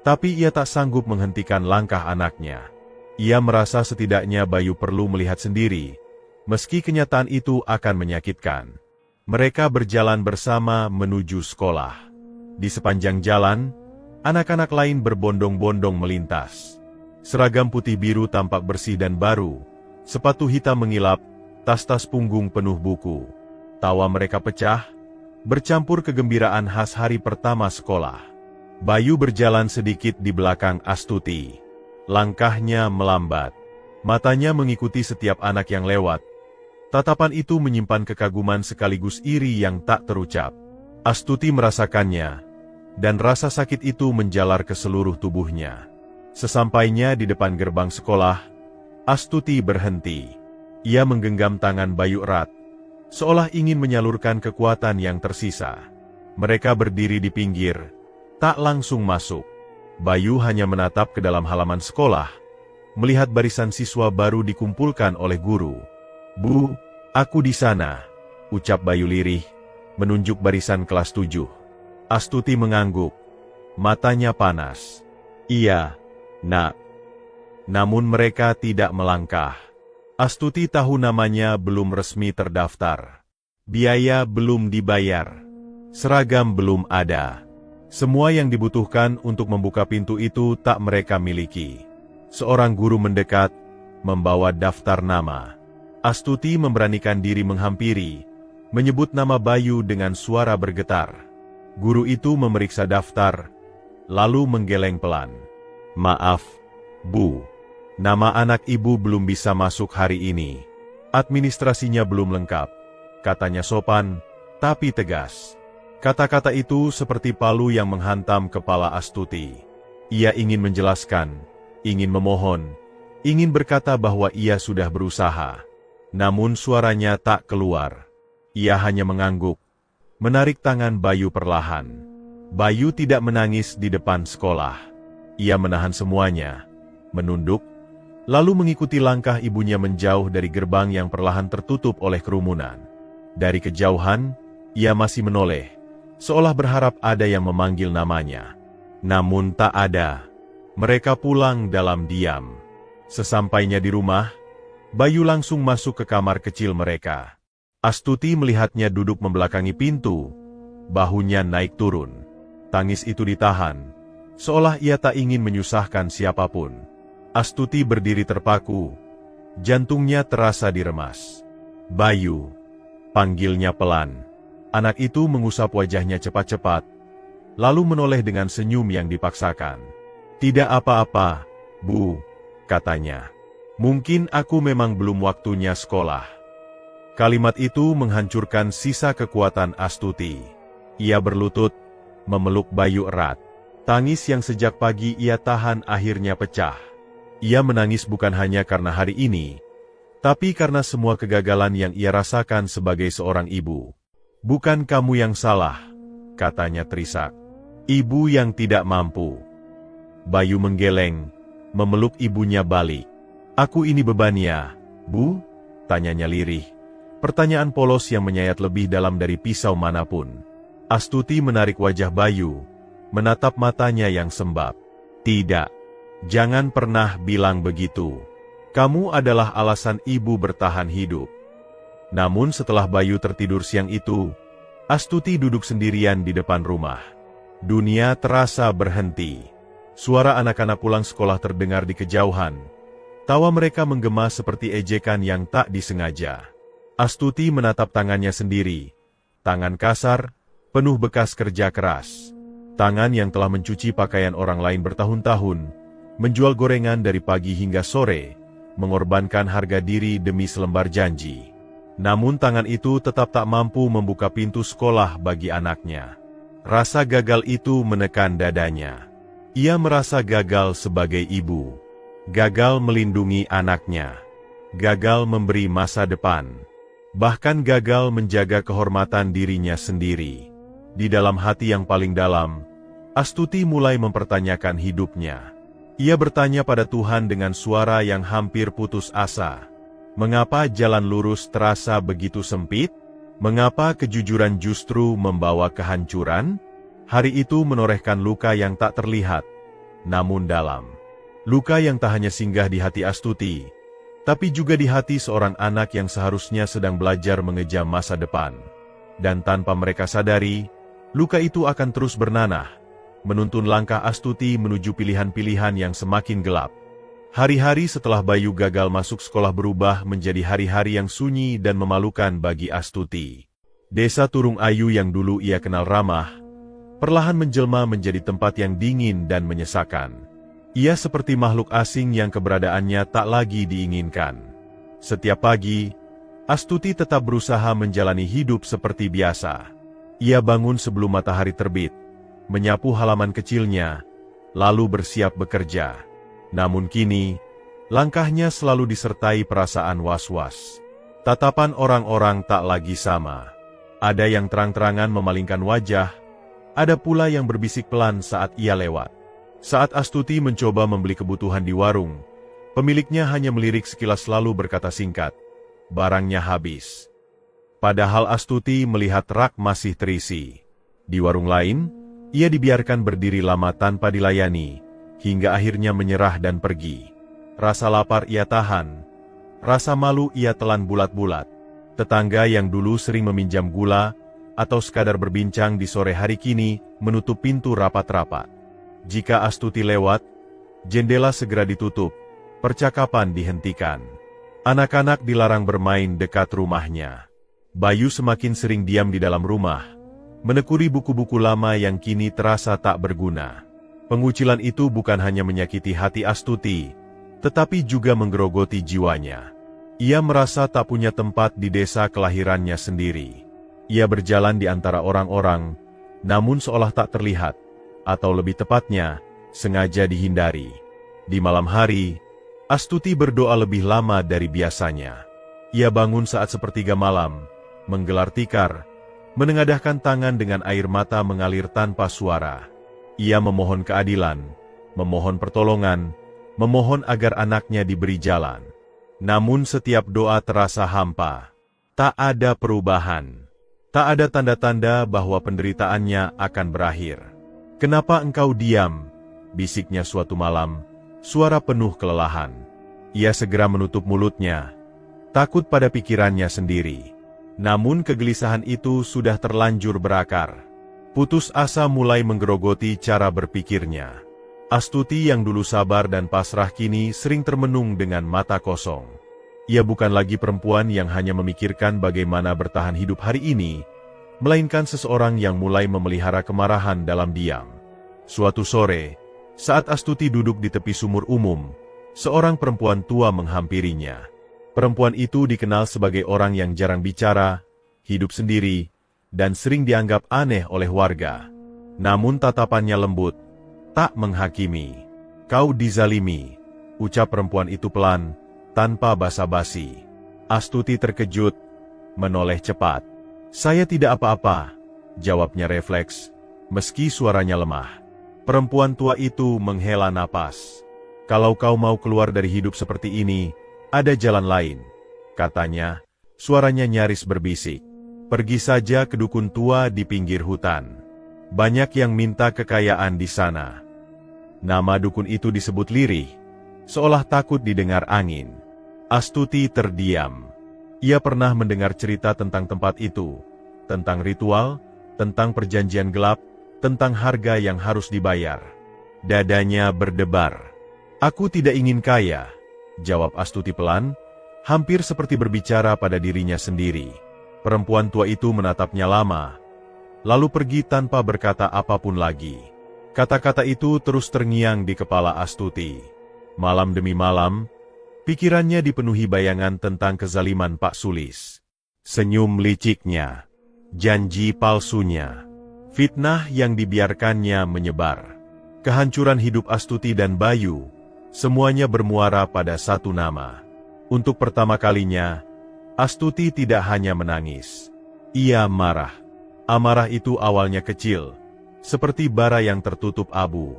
tapi ia tak sanggup menghentikan langkah anaknya. Ia merasa setidaknya Bayu perlu melihat sendiri, meski kenyataan itu akan menyakitkan. Mereka berjalan bersama menuju sekolah. Di sepanjang jalan, anak-anak lain berbondong-bondong melintas. Seragam putih biru tampak bersih dan baru, sepatu hitam mengilap, tas-tas punggung penuh buku. Tawa mereka pecah, bercampur kegembiraan khas hari pertama sekolah. Bayu berjalan sedikit di belakang Astuti. Langkahnya melambat. Matanya mengikuti setiap anak yang lewat. Tatapan itu menyimpan kekaguman sekaligus iri yang tak terucap. Astuti merasakannya, dan rasa sakit itu menjalar ke seluruh tubuhnya. Sesampainya di depan gerbang sekolah, Astuti berhenti. Ia menggenggam tangan Bayu erat, seolah ingin menyalurkan kekuatan yang tersisa. Mereka berdiri di pinggir, tak langsung masuk. Bayu hanya menatap ke dalam halaman sekolah, melihat barisan siswa baru dikumpulkan oleh guru. Bu, aku di sana, ucap Bayu lirih, menunjuk barisan kelas 7. Astuti mengangguk, matanya panas. Iya, nak. Namun mereka tidak melangkah. Astuti tahu namanya belum resmi terdaftar. Biaya belum dibayar. Seragam belum ada. Semua yang dibutuhkan untuk membuka pintu itu tak mereka miliki. Seorang guru mendekat, membawa daftar nama. Astuti memberanikan diri menghampiri, menyebut nama Bayu dengan suara bergetar. Guru itu memeriksa daftar, lalu menggeleng pelan. "Maaf, Bu. Nama anak ibu belum bisa masuk hari ini. Administrasinya belum lengkap," katanya sopan, tapi tegas. Kata-kata itu seperti palu yang menghantam kepala Astuti. Ia ingin menjelaskan, ingin memohon, ingin berkata bahwa ia sudah berusaha. Namun suaranya tak keluar. Ia hanya mengangguk, menarik tangan Bayu perlahan. Bayu tidak menangis di depan sekolah. Ia menahan semuanya, menunduk, lalu mengikuti langkah ibunya menjauh dari gerbang yang perlahan tertutup oleh kerumunan. Dari kejauhan, ia masih menoleh, seolah berharap ada yang memanggil namanya. Namun tak ada. Mereka pulang dalam diam. Sesampainya di rumah, Bayu langsung masuk ke kamar kecil mereka. Astuti melihatnya duduk membelakangi pintu, bahunya naik turun. Tangis itu ditahan, seolah ia tak ingin menyusahkan siapapun. Astuti berdiri terpaku, jantungnya terasa diremas. "Bayu," panggilnya pelan. Anak itu mengusap wajahnya cepat-cepat, lalu menoleh dengan senyum yang dipaksakan. "Tidak apa-apa, Bu," katanya. "Mungkin aku memang belum waktunya sekolah." Kalimat itu menghancurkan sisa kekuatan Astuti. Ia berlutut, memeluk Bayu erat. Tangis yang sejak pagi ia tahan akhirnya pecah. Ia menangis bukan hanya karena hari ini, tapi karena semua kegagalan yang ia rasakan sebagai seorang ibu. "Bukan kamu yang salah," katanya terisak. "Ibu yang tidak mampu." Bayu menggeleng, memeluk ibunya balik. "Aku ini bebannya, Bu?" tanyanya lirih. Pertanyaan polos yang menyayat lebih dalam dari pisau manapun. Astuti menarik wajah Bayu, menatap matanya yang sembab. "Tidak, jangan pernah bilang begitu. Kamu adalah alasan ibu bertahan hidup." Namun setelah Bayu tertidur siang itu, Astuti duduk sendirian di depan rumah. Dunia terasa berhenti. Suara anak-anak pulang sekolah terdengar di kejauhan. Tawa mereka menggema seperti ejekan yang tak disengaja. Astuti menatap tangannya sendiri. Tangan kasar, penuh bekas kerja keras. Tangan yang telah mencuci pakaian orang lain bertahun-tahun, menjual gorengan dari pagi hingga sore, mengorbankan harga diri demi selembar janji. Namun tangan itu tetap tak mampu membuka pintu sekolah bagi anaknya. Rasa gagal itu menekan dadanya. Ia merasa gagal sebagai ibu. Gagal melindungi anaknya. Gagal memberi masa depan. Bahkan gagal menjaga kehormatan dirinya sendiri. Di dalam hati yang paling dalam, Astuti mulai mempertanyakan hidupnya. Ia bertanya pada Tuhan dengan suara yang hampir putus asa. Mengapa jalan lurus terasa begitu sempit? Mengapa kejujuran justru membawa kehancuran? Hari itu menorehkan luka yang tak terlihat, namun dalam. Luka yang tak hanya singgah di hati Astuti, tapi juga di hati seorang anak yang seharusnya sedang belajar mengejar masa depan. Dan tanpa mereka sadari, luka itu akan terus bernanah, menuntun langkah Astuti menuju pilihan-pilihan yang semakin gelap. Hari-hari setelah Bayu gagal masuk sekolah berubah menjadi hari-hari yang sunyi dan memalukan bagi Astuti. Desa Turung Ayu yang dulu ia kenal ramah, perlahan menjelma menjadi tempat yang dingin dan menyesakan. Ia seperti makhluk asing yang keberadaannya tak lagi diinginkan. Setiap pagi, Astuti tetap berusaha menjalani hidup seperti biasa. Ia bangun sebelum matahari terbit, menyapu halaman kecilnya, lalu bersiap bekerja. Namun kini, langkahnya selalu disertai perasaan was-was. Tatapan orang-orang tak lagi sama. Ada yang terang-terangan memalingkan wajah, ada pula yang berbisik pelan saat ia lewat. Saat Astuti mencoba membeli kebutuhan di warung, pemiliknya hanya melirik sekilas lalu berkata singkat, "Barangnya habis." Padahal Astuti melihat rak masih terisi. Di warung lain, ia dibiarkan berdiri lama tanpa dilayani, hingga akhirnya menyerah dan pergi. Rasa lapar ia tahan, rasa malu ia telan bulat-bulat. Tetangga yang dulu sering meminjam gula, atau sekadar berbincang di sore hari kini, menutup pintu rapat-rapat. Jika Astuti lewat, jendela segera ditutup, percakapan dihentikan. Anak-anak dilarang bermain dekat rumahnya. Bayu semakin sering diam di dalam rumah, menekuni buku-buku lama yang kini terasa tak berguna. Pengucilan itu bukan hanya menyakiti hati Astuti, tetapi juga menggerogoti jiwanya. Ia merasa tak punya tempat di desa kelahirannya sendiri. Ia berjalan di antara orang-orang, namun seolah tak terlihat, atau lebih tepatnya, sengaja dihindari. Di malam hari, Astuti berdoa lebih lama dari biasanya. Ia bangun saat sepertiga malam, menggelar tikar, menengadahkan tangan dengan air mata mengalir tanpa suara. Ia memohon keadilan, memohon pertolongan, memohon agar anaknya diberi jalan. Namun setiap doa terasa hampa. Tak ada perubahan. Tak ada tanda-tanda bahwa penderitaannya akan berakhir. "Kenapa engkau diam?" bisiknya suatu malam, suara penuh kelelahan. Ia segera menutup mulutnya, takut pada pikirannya sendiri. Namun kegelisahan itu sudah terlanjur berakar. Putus asa mulai menggerogoti cara berpikirnya. Astuti yang dulu sabar dan pasrah kini sering termenung dengan mata kosong. Ia bukan lagi perempuan yang hanya memikirkan bagaimana bertahan hidup hari ini, melainkan seseorang yang mulai memelihara kemarahan dalam diam. Suatu sore, saat Astuti duduk di tepi sumur umum, seorang perempuan tua menghampirinya. Perempuan itu dikenal sebagai orang yang jarang bicara, hidup sendiri, dan sering dianggap aneh oleh warga. Namun tatapannya lembut, tak menghakimi. "Kau dizalimi," ucap perempuan itu pelan, tanpa basa-basi. Astuti terkejut, menoleh cepat. "Saya tidak apa-apa," jawabnya refleks, meski suaranya lemah. Perempuan tua itu menghela napas. "Kalau kau mau keluar dari hidup seperti ini, ada jalan lain," katanya, suaranya nyaris berbisik. "Pergi saja ke dukun tua di pinggir hutan. Banyak yang minta kekayaan di sana." Nama dukun itu disebut lirih, seolah takut didengar angin. Astuti terdiam. Ia pernah mendengar cerita tentang tempat itu, tentang ritual, tentang perjanjian gelap, tentang harga yang harus dibayar. Dadanya berdebar. "Aku tidak ingin kaya," jawab Astuti pelan, hampir seperti berbicara pada dirinya sendiri. Perempuan tua itu menatapnya lama, lalu pergi tanpa berkata apapun lagi. Kata-kata itu terus terngiang di kepala Astuti. Malam demi malam, pikirannya dipenuhi bayangan tentang kezaliman Pak Sulis. Senyum liciknya, janji palsunya, fitnah yang dibiarkannya menyebar. Kehancuran hidup Astuti dan Bayu, semuanya bermuara pada satu nama. Untuk pertama kalinya, Astuti tidak hanya menangis. Ia marah. Amarah itu awalnya kecil, seperti bara yang tertutup abu.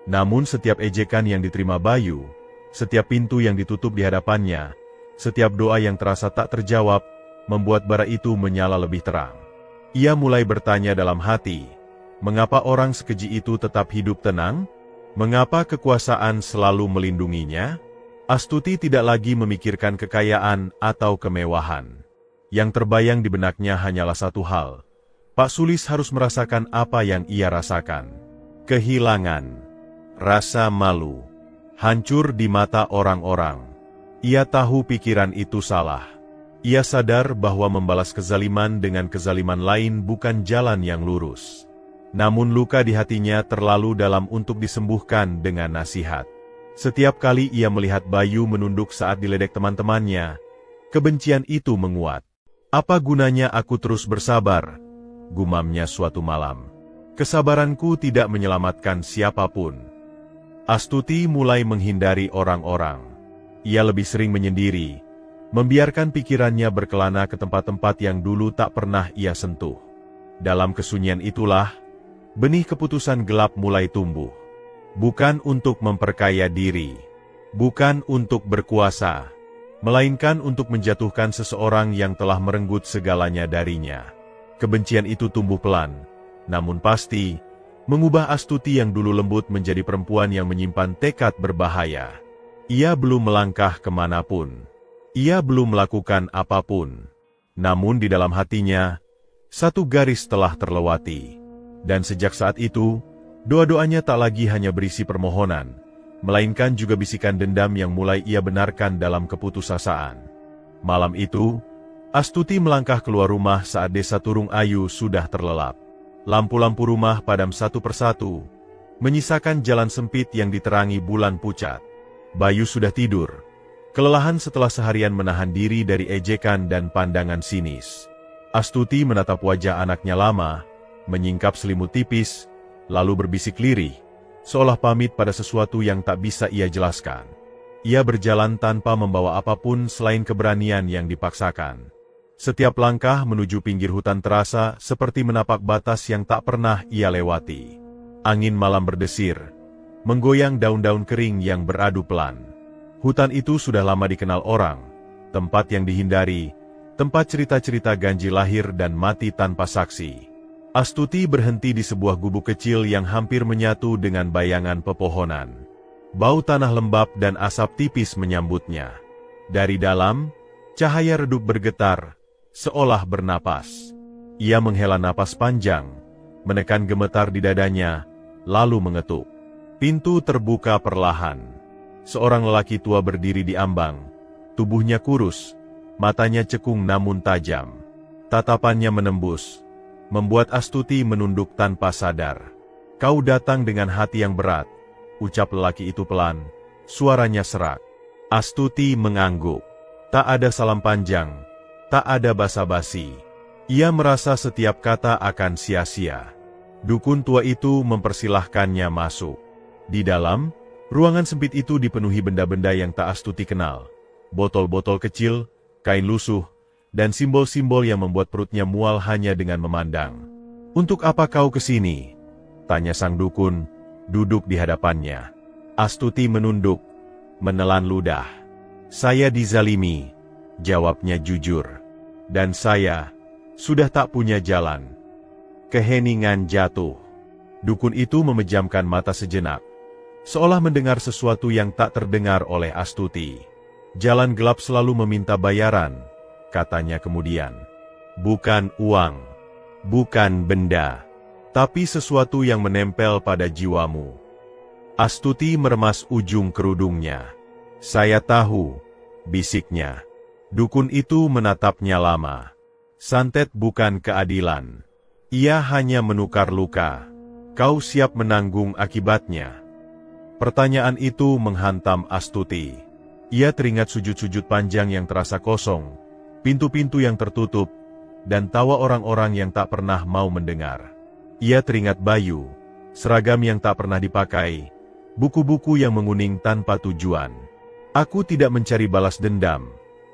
Namun setiap ejekan yang diterima Bayu, setiap pintu yang ditutup di hadapannya, setiap doa yang terasa tak terjawab, membuat bara itu menyala lebih terang. Ia mulai bertanya dalam hati, mengapa orang sekeji itu tetap hidup tenang? Mengapa kekuasaan selalu melindunginya? Astuti tidak lagi memikirkan kekayaan atau kemewahan. Yang terbayang di benaknya hanyalah satu hal. Pak Sulis harus merasakan apa yang ia rasakan. Kehilangan, rasa malu, hancur di mata orang-orang. Ia tahu pikiran itu salah. Ia sadar bahwa membalas kezaliman dengan kezaliman lain bukan jalan yang lurus. Namun luka di hatinya terlalu dalam untuk disembuhkan dengan nasihat. Setiap kali ia melihat Bayu menunduk saat diledek teman-temannya, kebencian itu menguat. "Apa gunanya aku terus bersabar?" gumamnya suatu malam. "Kesabaranku tidak menyelamatkan siapapun." Astuti mulai menghindari orang-orang. Ia lebih sering menyendiri, membiarkan pikirannya berkelana ke tempat-tempat yang dulu tak pernah ia sentuh. Dalam kesunyian itulah, benih keputusan gelap mulai tumbuh. Bukan untuk memperkaya diri, bukan untuk berkuasa, melainkan untuk menjatuhkan seseorang yang telah merenggut segalanya darinya. Kebencian itu tumbuh pelan, namun pasti, mengubah Astuti yang dulu lembut menjadi perempuan yang menyimpan tekad berbahaya. Ia belum melangkah kemanapun. Ia belum melakukan apapun. Namun di dalam hatinya, satu garis telah terlewati. Dan sejak saat itu, doa-doanya tak lagi hanya berisi permohonan, melainkan juga bisikan dendam yang mulai ia benarkan dalam keputusasaan. Malam itu, Astuti melangkah keluar rumah saat desa Turung Ayu sudah terlelap. Lampu-lampu rumah padam satu persatu, menyisakan jalan sempit yang diterangi bulan pucat. Bayu sudah tidur, kelelahan setelah seharian menahan diri dari ejekan dan pandangan sinis. Astuti menatap wajah anaknya lama, menyingkap selimut tipis, lalu berbisik lirih, seolah pamit pada sesuatu yang tak bisa ia jelaskan. Ia berjalan tanpa membawa apapun selain keberanian yang dipaksakan. Setiap langkah menuju pinggir hutan terasa seperti menapak batas yang tak pernah ia lewati. Angin malam berdesir, menggoyang daun-daun kering yang beradu pelan. Hutan itu sudah lama dikenal orang, tempat yang dihindari, tempat cerita-cerita ganjil lahir dan mati tanpa saksi. Astuti berhenti di sebuah gubuk kecil yang hampir menyatu dengan bayangan pepohonan. Bau tanah lembab dan asap tipis menyambutnya. Dari dalam, cahaya redup bergetar, seolah bernapas. Ia menghela napas panjang, menekan gemetar di dadanya, lalu mengetuk. Pintu terbuka perlahan. Seorang lelaki tua berdiri di ambang. Tubuhnya kurus, matanya cekung namun tajam. Tatapannya menembus, membuat Astuti menunduk tanpa sadar. "Kau datang dengan hati yang berat," ucap lelaki itu pelan, suaranya serak. Astuti mengangguk. Tak ada salam panjang, tak ada basa-basi. Ia merasa setiap kata akan sia-sia. Dukun tua itu mempersilahkannya masuk. Di dalam, ruangan sempit itu dipenuhi benda-benda yang tak Astuti kenal. Botol-botol kecil, kain lusuh, dan simbol-simbol yang membuat perutnya mual hanya dengan memandang. "Untuk apa kau kesini?" tanya sang dukun, duduk di hadapannya. Astuti menunduk, menelan ludah. "Saya dizalimi," jawabnya jujur. "Dan saya sudah tak punya jalan." Keheningan jatuh. Dukun itu memejamkan mata sejenak, seolah mendengar sesuatu yang tak terdengar oleh Astuti. "Jalan gelap selalu meminta bayaran," katanya kemudian. "Bukan uang, bukan benda, tapi sesuatu yang menempel pada jiwamu." Astuti meremas ujung kerudungnya. "Saya tahu," bisiknya. Dukun itu menatapnya lama. "Santet bukan keadilan. Ia hanya menukar luka. Kau siap menanggung akibatnya?" Pertanyaan itu menghantam Astuti. Ia teringat sujud-sujud panjang yang terasa kosong, pintu-pintu yang tertutup, dan tawa orang-orang yang tak pernah mau mendengar. Ia teringat Bayu, seragam yang tak pernah dipakai, buku-buku yang menguning tanpa tujuan. "Aku tidak mencari balas dendam,"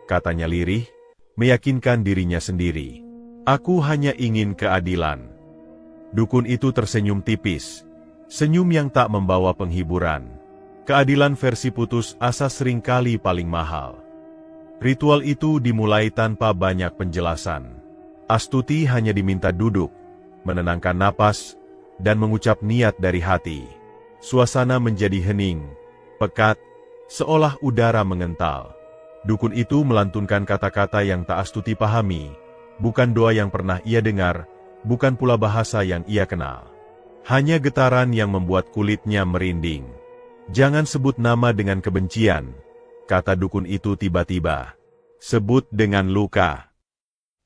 katanya lirih, meyakinkan dirinya sendiri. "Aku hanya ingin keadilan." Dukun itu tersenyum tipis, senyum yang tak membawa penghiburan. Keadilan versi putus asa seringkali paling mahal. Ritual itu dimulai tanpa banyak penjelasan. Astuti hanya diminta duduk, menenangkan napas, dan mengucap niat dari hati. Suasana menjadi hening, pekat, seolah udara mengental. Dukun itu melantunkan kata-kata yang tak Astuti pahami, bukan doa yang pernah ia dengar, bukan pula bahasa yang ia kenal. Hanya getaran yang membuat kulitnya merinding. "Jangan sebut nama dengan kebencian," kata dukun itu tiba-tiba. "Sebut dengan luka."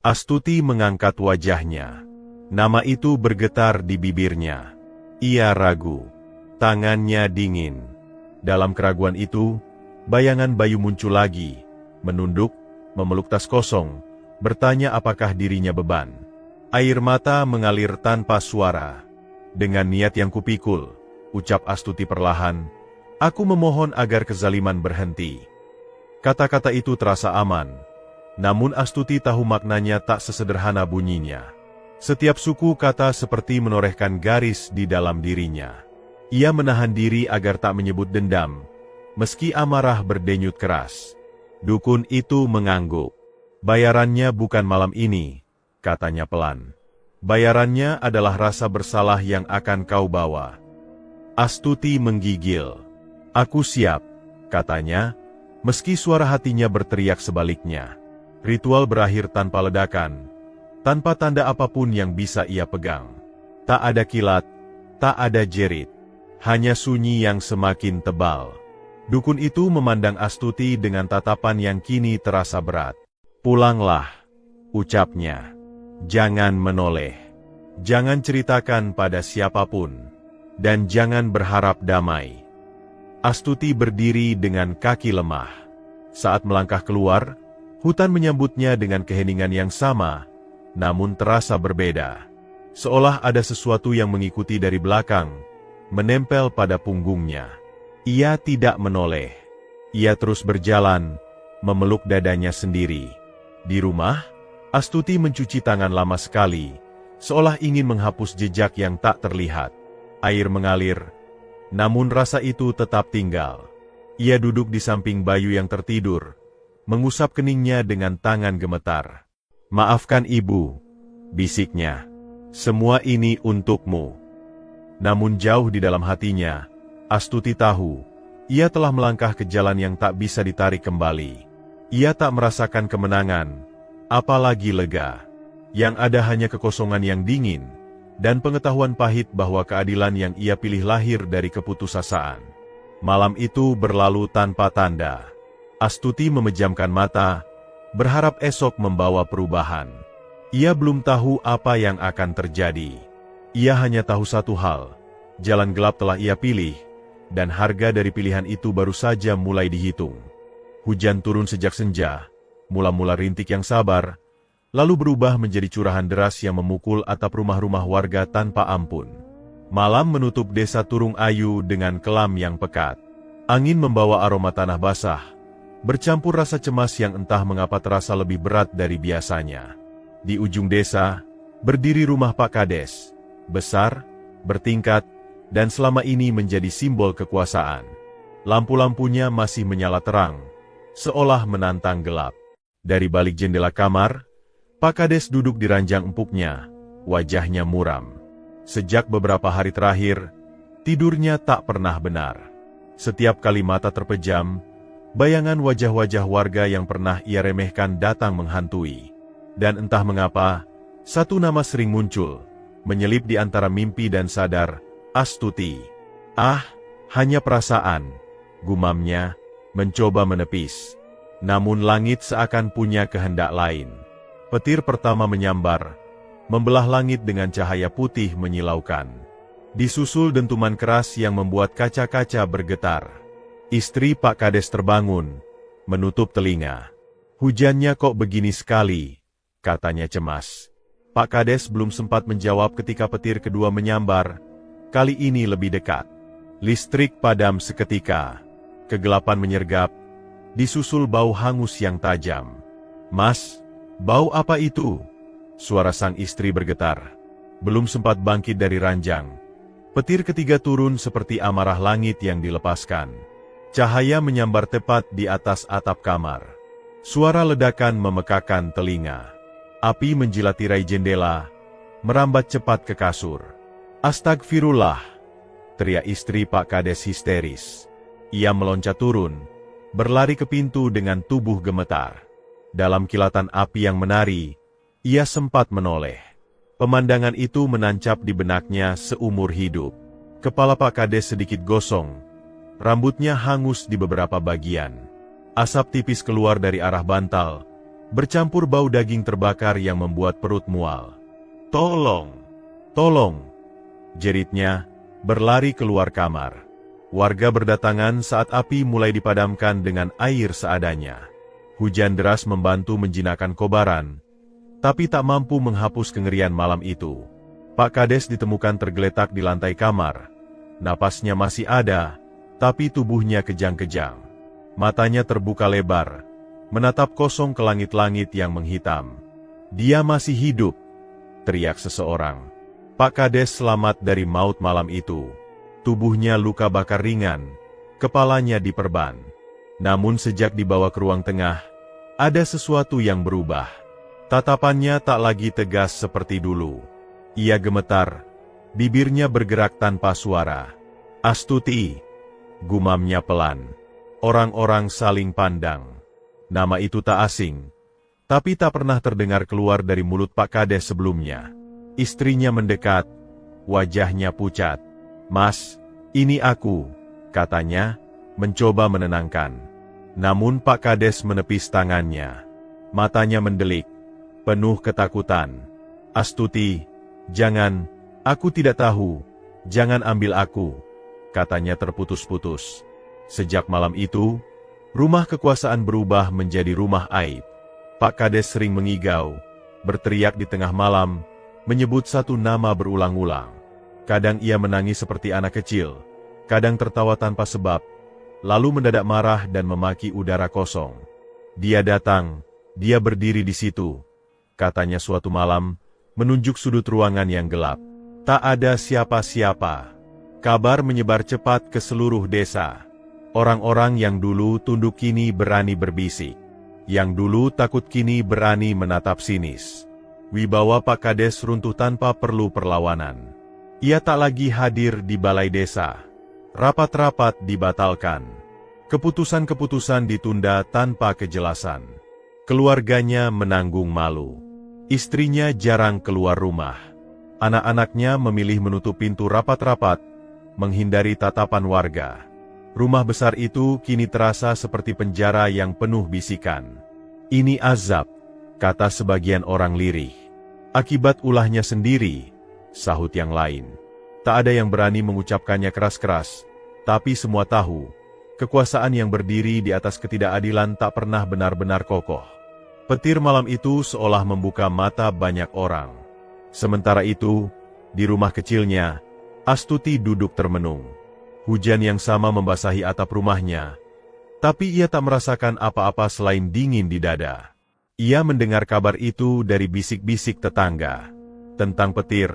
Astuti mengangkat wajahnya. Nama itu bergetar di bibirnya. Ia ragu. Tangannya dingin. Dalam keraguan itu, bayangan Bayu muncul lagi, menunduk, memeluk tas kosong, bertanya apakah dirinya beban. Air mata mengalir tanpa suara. "Dengan niat yang kupikul," ucap Astuti perlahan, "aku memohon agar kezaliman berhenti." Kata-kata itu terasa aman, namun Astuti tahu maknanya tak sesederhana bunyinya. Setiap suku kata seperti menorehkan garis di dalam dirinya. Ia menahan diri agar tak menyebut dendam, meski amarah berdenyut keras. Dukun itu mengangguk. "Bayarannya bukan malam ini," katanya pelan. "Bayarannya adalah rasa bersalah yang akan kau bawa." Astuti menggigil. "Aku siap," katanya, meski suara hatinya berteriak sebaliknya. Ritual berakhir tanpa ledakan, tanpa tanda apapun yang bisa ia pegang. Tak ada kilat, tak ada jerit. Hanya sunyi yang semakin tebal. Dukun itu memandang Astuti dengan tatapan yang kini terasa berat. "Pulanglah," ucapnya. "Jangan menoleh. Jangan ceritakan pada siapapun. Dan jangan berharap damai." Astuti berdiri dengan kaki lemah. Saat melangkah keluar, hutan menyambutnya dengan keheningan yang sama, namun terasa berbeda. Seolah ada sesuatu yang mengikuti dari belakang, menempel pada punggungnya. Ia tidak menoleh. Ia terus berjalan, memeluk dadanya sendiri. Di rumah, Astuti mencuci tangan lama sekali, seolah ingin menghapus jejak yang tak terlihat. Air mengalir, namun rasa itu tetap tinggal. Ia duduk di samping Bayu yang tertidur, mengusap keningnya dengan tangan gemetar. "Maafkan ibu," bisiknya. "Semua ini untukmu." Namun jauh di dalam hatinya, Astuti tahu, ia telah melangkah ke jalan yang tak bisa ditarik kembali. Ia tak merasakan kemenangan, apalagi lega. Yang ada hanya kekosongan yang dingin, dan pengetahuan pahit bahwa keadilan yang ia pilih lahir dari keputusasaan. Malam itu berlalu tanpa tanda. Astuti memejamkan mata, berharap esok membawa perubahan. Ia belum tahu apa yang akan terjadi. Ia hanya tahu satu hal, jalan gelap telah ia pilih, dan harga dari pilihan itu baru saja mulai dihitung. Hujan turun sejak senja, mula-mula rintik yang sabar, lalu berubah menjadi curahan deras yang memukul atap rumah-rumah warga tanpa ampun. Malam menutup desa Turung Ayu dengan kelam yang pekat. Angin membawa aroma tanah basah, bercampur rasa cemas yang entah mengapa terasa lebih berat dari biasanya. Di ujung desa, berdiri rumah Pak Kades, besar, bertingkat, dan selama ini menjadi simbol kekuasaan. Lampu-lampunya masih menyala terang, seolah menantang gelap. Dari balik jendela kamar, Pak Kades duduk di ranjang empuknya, wajahnya muram. Sejak beberapa hari terakhir, tidurnya tak pernah benar. Setiap kali mata terpejam, bayangan wajah-wajah warga yang pernah ia remehkan datang menghantui. Dan entah mengapa, satu nama sering muncul, menyelip di antara mimpi dan sadar, Astuti. "Ah, hanya perasaan," gumamnya, mencoba menepis. Namun langit seakan punya kehendak lain. Petir pertama menyambar, membelah langit dengan cahaya putih menyilaukan. Disusul dentuman keras yang membuat kaca-kaca bergetar. Istri Pak Kades terbangun, menutup telinga. "Hujannya kok begini sekali?" katanya cemas. Pak Kades belum sempat menjawab ketika petir kedua menyambar, kali ini lebih dekat. Listrik padam seketika. Kegelapan menyergap, disusul bau hangus yang tajam. "Mas, bau apa itu?" Suara sang istri bergetar. Belum sempat bangkit dari ranjang, petir ketiga turun seperti amarah langit yang dilepaskan. Cahaya menyambar tepat di atas atap kamar. Suara ledakan memekakan telinga. Api menjilat tirai jendela, merambat cepat ke kasur. "Astagfirullah!" teriak istri Pak Kades histeris. Ia meloncat turun, berlari ke pintu dengan tubuh gemetar. Dalam kilatan api yang menari, ia sempat menoleh. Pemandangan itu menancap di benaknya seumur hidup. Kepala Pak Kades sedikit gosong, rambutnya hangus di beberapa bagian. Asap tipis keluar dari arah bantal, bercampur bau daging terbakar yang membuat perut mual. "Tolong! Tolong!" jeritnya, berlari keluar kamar. Warga berdatangan saat api mulai dipadamkan dengan air seadanya. Hujan deras membantu menjinakkan kobaran, tapi tak mampu menghapus kengerian malam itu. Pak Kades ditemukan tergeletak di lantai kamar. Napasnya masih ada, tapi tubuhnya kejang-kejang. Matanya terbuka lebar, menatap kosong ke langit-langit yang menghitam. "Dia masih hidup!" teriak seseorang. Pak Kades selamat dari maut malam itu. Tubuhnya luka bakar ringan, kepalanya diperban. Namun sejak dibawa ke ruang tengah, ada sesuatu yang berubah. Tatapannya tak lagi tegas seperti dulu. Ia gemetar, bibirnya bergerak tanpa suara. "Astuti!" gumamnya pelan. Orang-orang saling pandang. Nama itu tak asing, tapi tak pernah terdengar keluar dari mulut Pak Kades sebelumnya. Istrinya mendekat, wajahnya pucat. "Mas, "Ini aku," katanya, mencoba menenangkan. Namun Pak Kades menepis tangannya. Matanya mendelik, penuh ketakutan. "Astuti, jangan, aku tidak tahu, jangan ambil aku," katanya terputus-putus. Sejak malam itu, rumah kekuasaan berubah menjadi rumah aib. Pak Kades sering mengigau, berteriak di tengah malam, menyebut satu nama berulang-ulang. Kadang ia menangis seperti anak kecil, kadang tertawa tanpa sebab, lalu mendadak marah dan memaki udara kosong. "Dia datang, dia berdiri di situ," katanya suatu malam, menunjuk sudut ruangan yang gelap. Tak ada siapa-siapa. Kabar menyebar cepat ke seluruh desa. Orang-orang yang dulu tunduk kini berani berbisik. Yang dulu takut kini berani menatap sinis. Wibawa Pak Kades runtuh tanpa perlu perlawanan. Ia tak lagi hadir di balai desa. Rapat-rapat dibatalkan. Keputusan-keputusan ditunda tanpa kejelasan. Keluarganya menanggung malu. Istrinya jarang keluar rumah. Anak-anaknya memilih menutup pintu rapat-rapat, menghindari tatapan warga. Rumah besar itu kini terasa seperti penjara yang penuh bisikan. "Ini azab," kata sebagian orang lirih. "Akibat ulahnya sendiri," sahut yang lain. Tak ada yang berani mengucapkannya keras-keras, tapi semua tahu, kekuasaan yang berdiri di atas ketidakadilan tak pernah benar-benar kokoh. Petir malam itu seolah membuka mata banyak orang. Sementara itu, di rumah kecilnya, Astuti duduk termenung. Hujan yang sama membasahi atap rumahnya, tapi ia tak merasakan apa-apa selain dingin di dada. Ia mendengar kabar itu dari bisik-bisik tetangga. Tentang petir,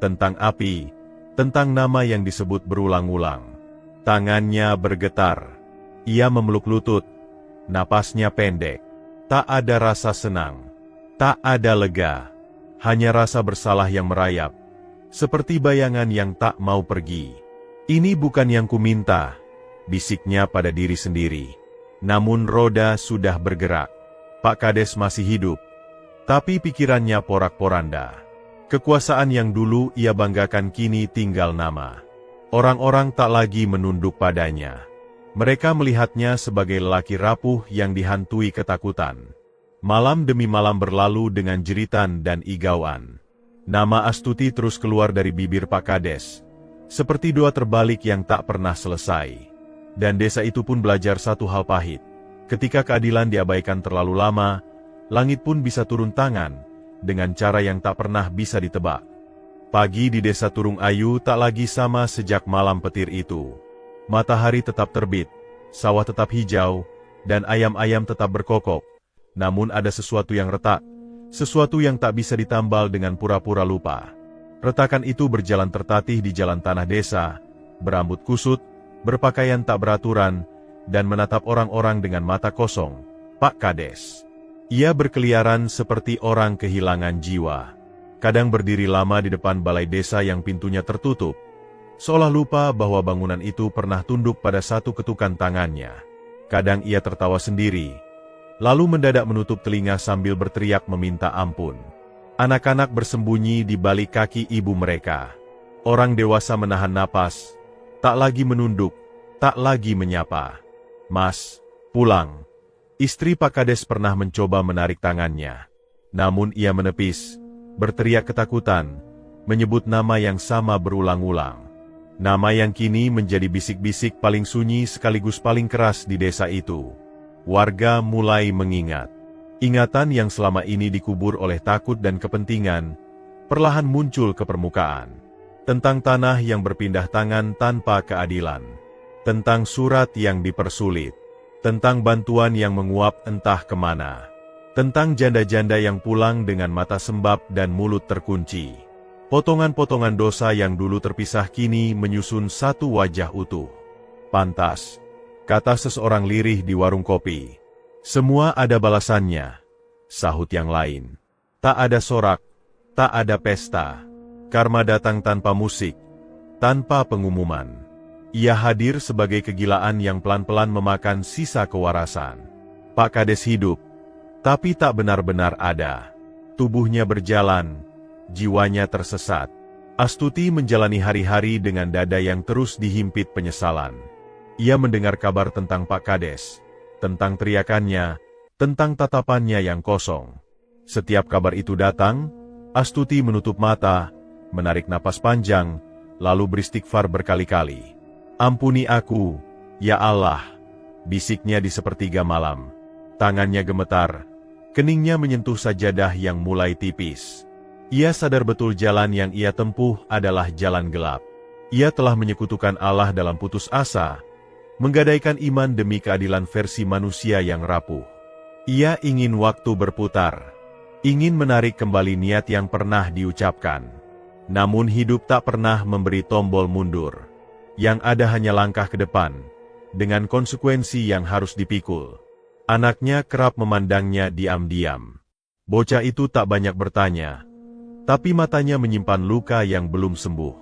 tentang api, tentang nama yang disebut berulang-ulang. Tangannya bergetar. Ia memeluk lutut. Napasnya pendek. Tak ada rasa senang. Tak ada lega. Hanya rasa bersalah yang merayap. Seperti bayangan yang tak mau pergi. "Ini bukan yang kuminta," bisiknya pada diri sendiri. Namun roda sudah bergerak. Pak Kades masih hidup. Tapi pikirannya porak-poranda. Kekuasaan yang dulu ia banggakan kini tinggal nama. Orang-orang tak lagi menunduk padanya. Mereka melihatnya sebagai lelaki rapuh yang dihantui ketakutan. Malam demi malam berlalu dengan jeritan dan igauan. Nama Astuti terus keluar dari bibir Pak Kades, seperti doa terbalik yang tak pernah selesai. Dan desa itu pun belajar satu hal pahit. Ketika keadilan diabaikan terlalu lama, langit pun bisa turun tangan, dengan cara yang tak pernah bisa ditebak. Pagi di desa Turung Ayu tak lagi sama sejak malam petir itu. Matahari tetap terbit, sawah tetap hijau, dan ayam-ayam tetap berkokok. Namun ada sesuatu yang retak, sesuatu yang tak bisa ditambal dengan pura-pura lupa. Retakan itu berjalan tertatih di jalan tanah desa, berambut kusut, berpakaian tak beraturan, dan menatap orang-orang dengan mata kosong. Pak Kades. Ia berkeliaran seperti orang kehilangan jiwa. Kadang berdiri lama di depan balai desa yang pintunya tertutup, seolah lupa bahwa bangunan itu pernah tunduk pada satu ketukan tangannya. Kadang ia tertawa sendiri, lalu mendadak menutup telinga sambil berteriak meminta ampun. Anak-anak bersembunyi di balik kaki ibu mereka. Orang dewasa menahan napas, tak lagi menunduk, tak lagi menyapa. "Mas, pulang." Istri Pak Kades pernah mencoba menarik tangannya. Namun ia menepis, berteriak ketakutan, menyebut nama yang sama berulang-ulang. Nama yang kini menjadi bisik-bisik paling sunyi sekaligus paling keras di desa itu. Warga mulai mengingat. Ingatan yang selama ini dikubur oleh takut dan kepentingan, perlahan muncul ke permukaan. Tentang tanah yang berpindah tangan tanpa keadilan. Tentang surat yang dipersulit. Tentang bantuan yang menguap entah kemana. Tentang janda-janda yang pulang dengan mata sembab dan mulut terkunci. Potongan-potongan dosa yang dulu terpisah kini menyusun satu wajah utuh. "Pantas," kata seseorang lirih di warung kopi. "Semua ada balasannya," sahut yang lain. "Tak ada sorak, tak ada pesta. Karma datang tanpa musik, tanpa pengumuman. Ia hadir sebagai kegilaan yang pelan-pelan memakan sisa kewarasan." Pak Kades hidup, tapi tak benar-benar ada. Tubuhnya berjalan, jiwanya tersesat. Astuti menjalani hari-hari dengan dada yang terus dihimpit penyesalan. Ia mendengar kabar tentang Pak Kades, tentang teriakannya, tentang tatapannya yang kosong. Setiap kabar itu datang, Astuti menutup mata, menarik napas panjang, lalu beristighfar berkali-kali. "Ampuni aku, ya Allah," bisiknya di sepertiga malam. Tangannya gemetar, keningnya menyentuh sajadah yang mulai tipis. Ia sadar betul jalan yang ia tempuh adalah jalan gelap. Ia telah menyekutukan Allah dalam putus asa, menggadaikan iman demi keadilan versi manusia yang rapuh. Ia ingin waktu berputar, ingin menarik kembali niat yang pernah diucapkan. Namun hidup tak pernah memberi tombol mundur. Yang ada hanya langkah ke depan, dengan konsekuensi yang harus dipikul. Anaknya kerap memandangnya diam-diam. Bocah itu tak banyak bertanya, tapi matanya menyimpan luka yang belum sembuh.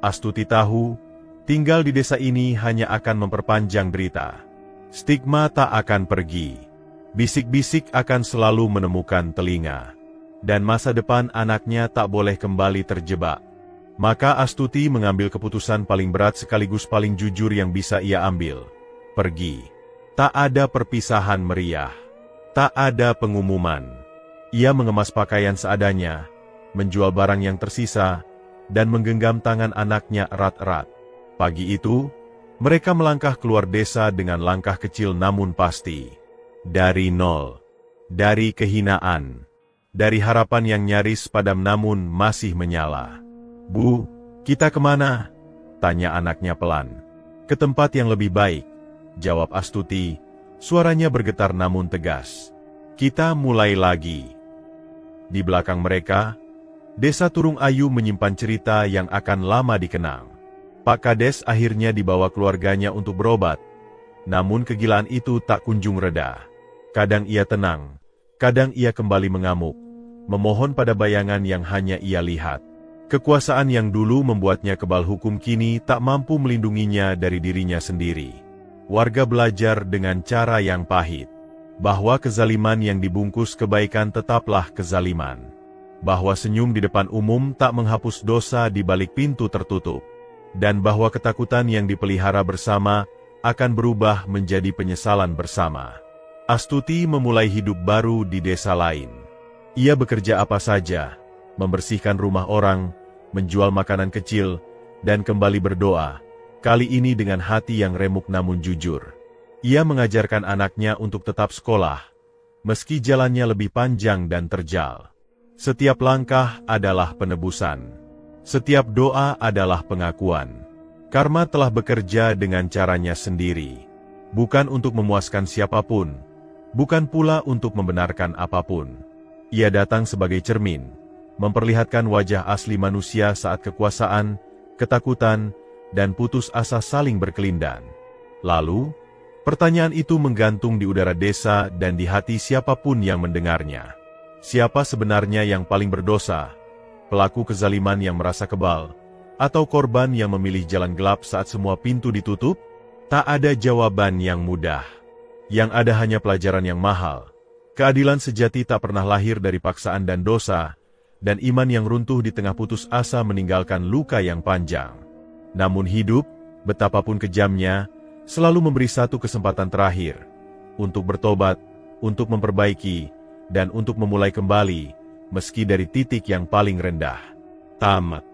Astuti tahu, tinggal di desa ini hanya akan memperpanjang derita. Stigma tak akan pergi. Bisik-bisik akan selalu menemukan telinga. Dan masa depan anaknya tak boleh kembali terjebak. Maka Astuti mengambil keputusan paling berat sekaligus paling jujur yang bisa ia ambil. Pergi. Tak ada perpisahan meriah. Tak ada pengumuman. Ia mengemas pakaian seadanya, menjual barang yang tersisa, dan menggenggam tangan anaknya erat-erat. Pagi itu, mereka melangkah keluar desa dengan langkah kecil namun pasti. Dari nol. Dari kehinaan. Dari harapan yang nyaris padam namun masih menyala. "Bu, kita kemana?" tanya anaknya pelan. "Ke tempat yang lebih baik," jawab Astuti, suaranya bergetar namun tegas. "Kita mulai lagi." Di belakang mereka, Desa Turung Ayu menyimpan cerita yang akan lama dikenang. Pak Kades akhirnya dibawa keluarganya untuk berobat. Namun kegilaan itu tak kunjung reda. Kadang ia tenang, kadang ia kembali mengamuk, memohon pada bayangan yang hanya ia lihat. Kekuasaan yang dulu membuatnya kebal hukum kini tak mampu melindunginya dari dirinya sendiri. Warga belajar dengan cara yang pahit, bahwa kezaliman yang dibungkus kebaikan tetaplah kezaliman. Bahwa senyum di depan umum tak menghapus dosa di balik pintu tertutup, dan bahwa ketakutan yang dipelihara bersama akan berubah menjadi penyesalan bersama. Astuti memulai hidup baru di desa lain. Ia bekerja apa saja, membersihkan rumah orang, menjual makanan kecil, dan kembali berdoa, kali ini dengan hati yang remuk namun jujur. Ia mengajarkan anaknya untuk tetap sekolah, meski jalannya lebih panjang dan terjal. Setiap langkah adalah penebusan. Setiap doa adalah pengakuan. Karma telah bekerja dengan caranya sendiri. Bukan untuk memuaskan siapapun. Bukan pula untuk membenarkan apapun. Ia datang sebagai cermin, memperlihatkan wajah asli manusia saat kekuasaan, ketakutan, dan putus asa saling berkelindan. Lalu, pertanyaan itu menggantung di udara desa dan di hati siapapun yang mendengarnya. Siapa sebenarnya yang paling berdosa? Pelaku kezaliman yang merasa kebal, atau korban yang memilih jalan gelap saat semua pintu ditutup? Tak ada jawaban yang mudah. Yang ada hanya pelajaran yang mahal. Keadilan sejati tak pernah lahir dari paksaan dan dosa, dan iman yang runtuh di tengah putus asa meninggalkan luka yang panjang. Namun hidup, betapapun kejamnya, selalu memberi satu kesempatan terakhir, untuk bertobat, untuk memperbaiki, dan untuk memulai kembali, meski dari titik yang paling rendah. Tamat.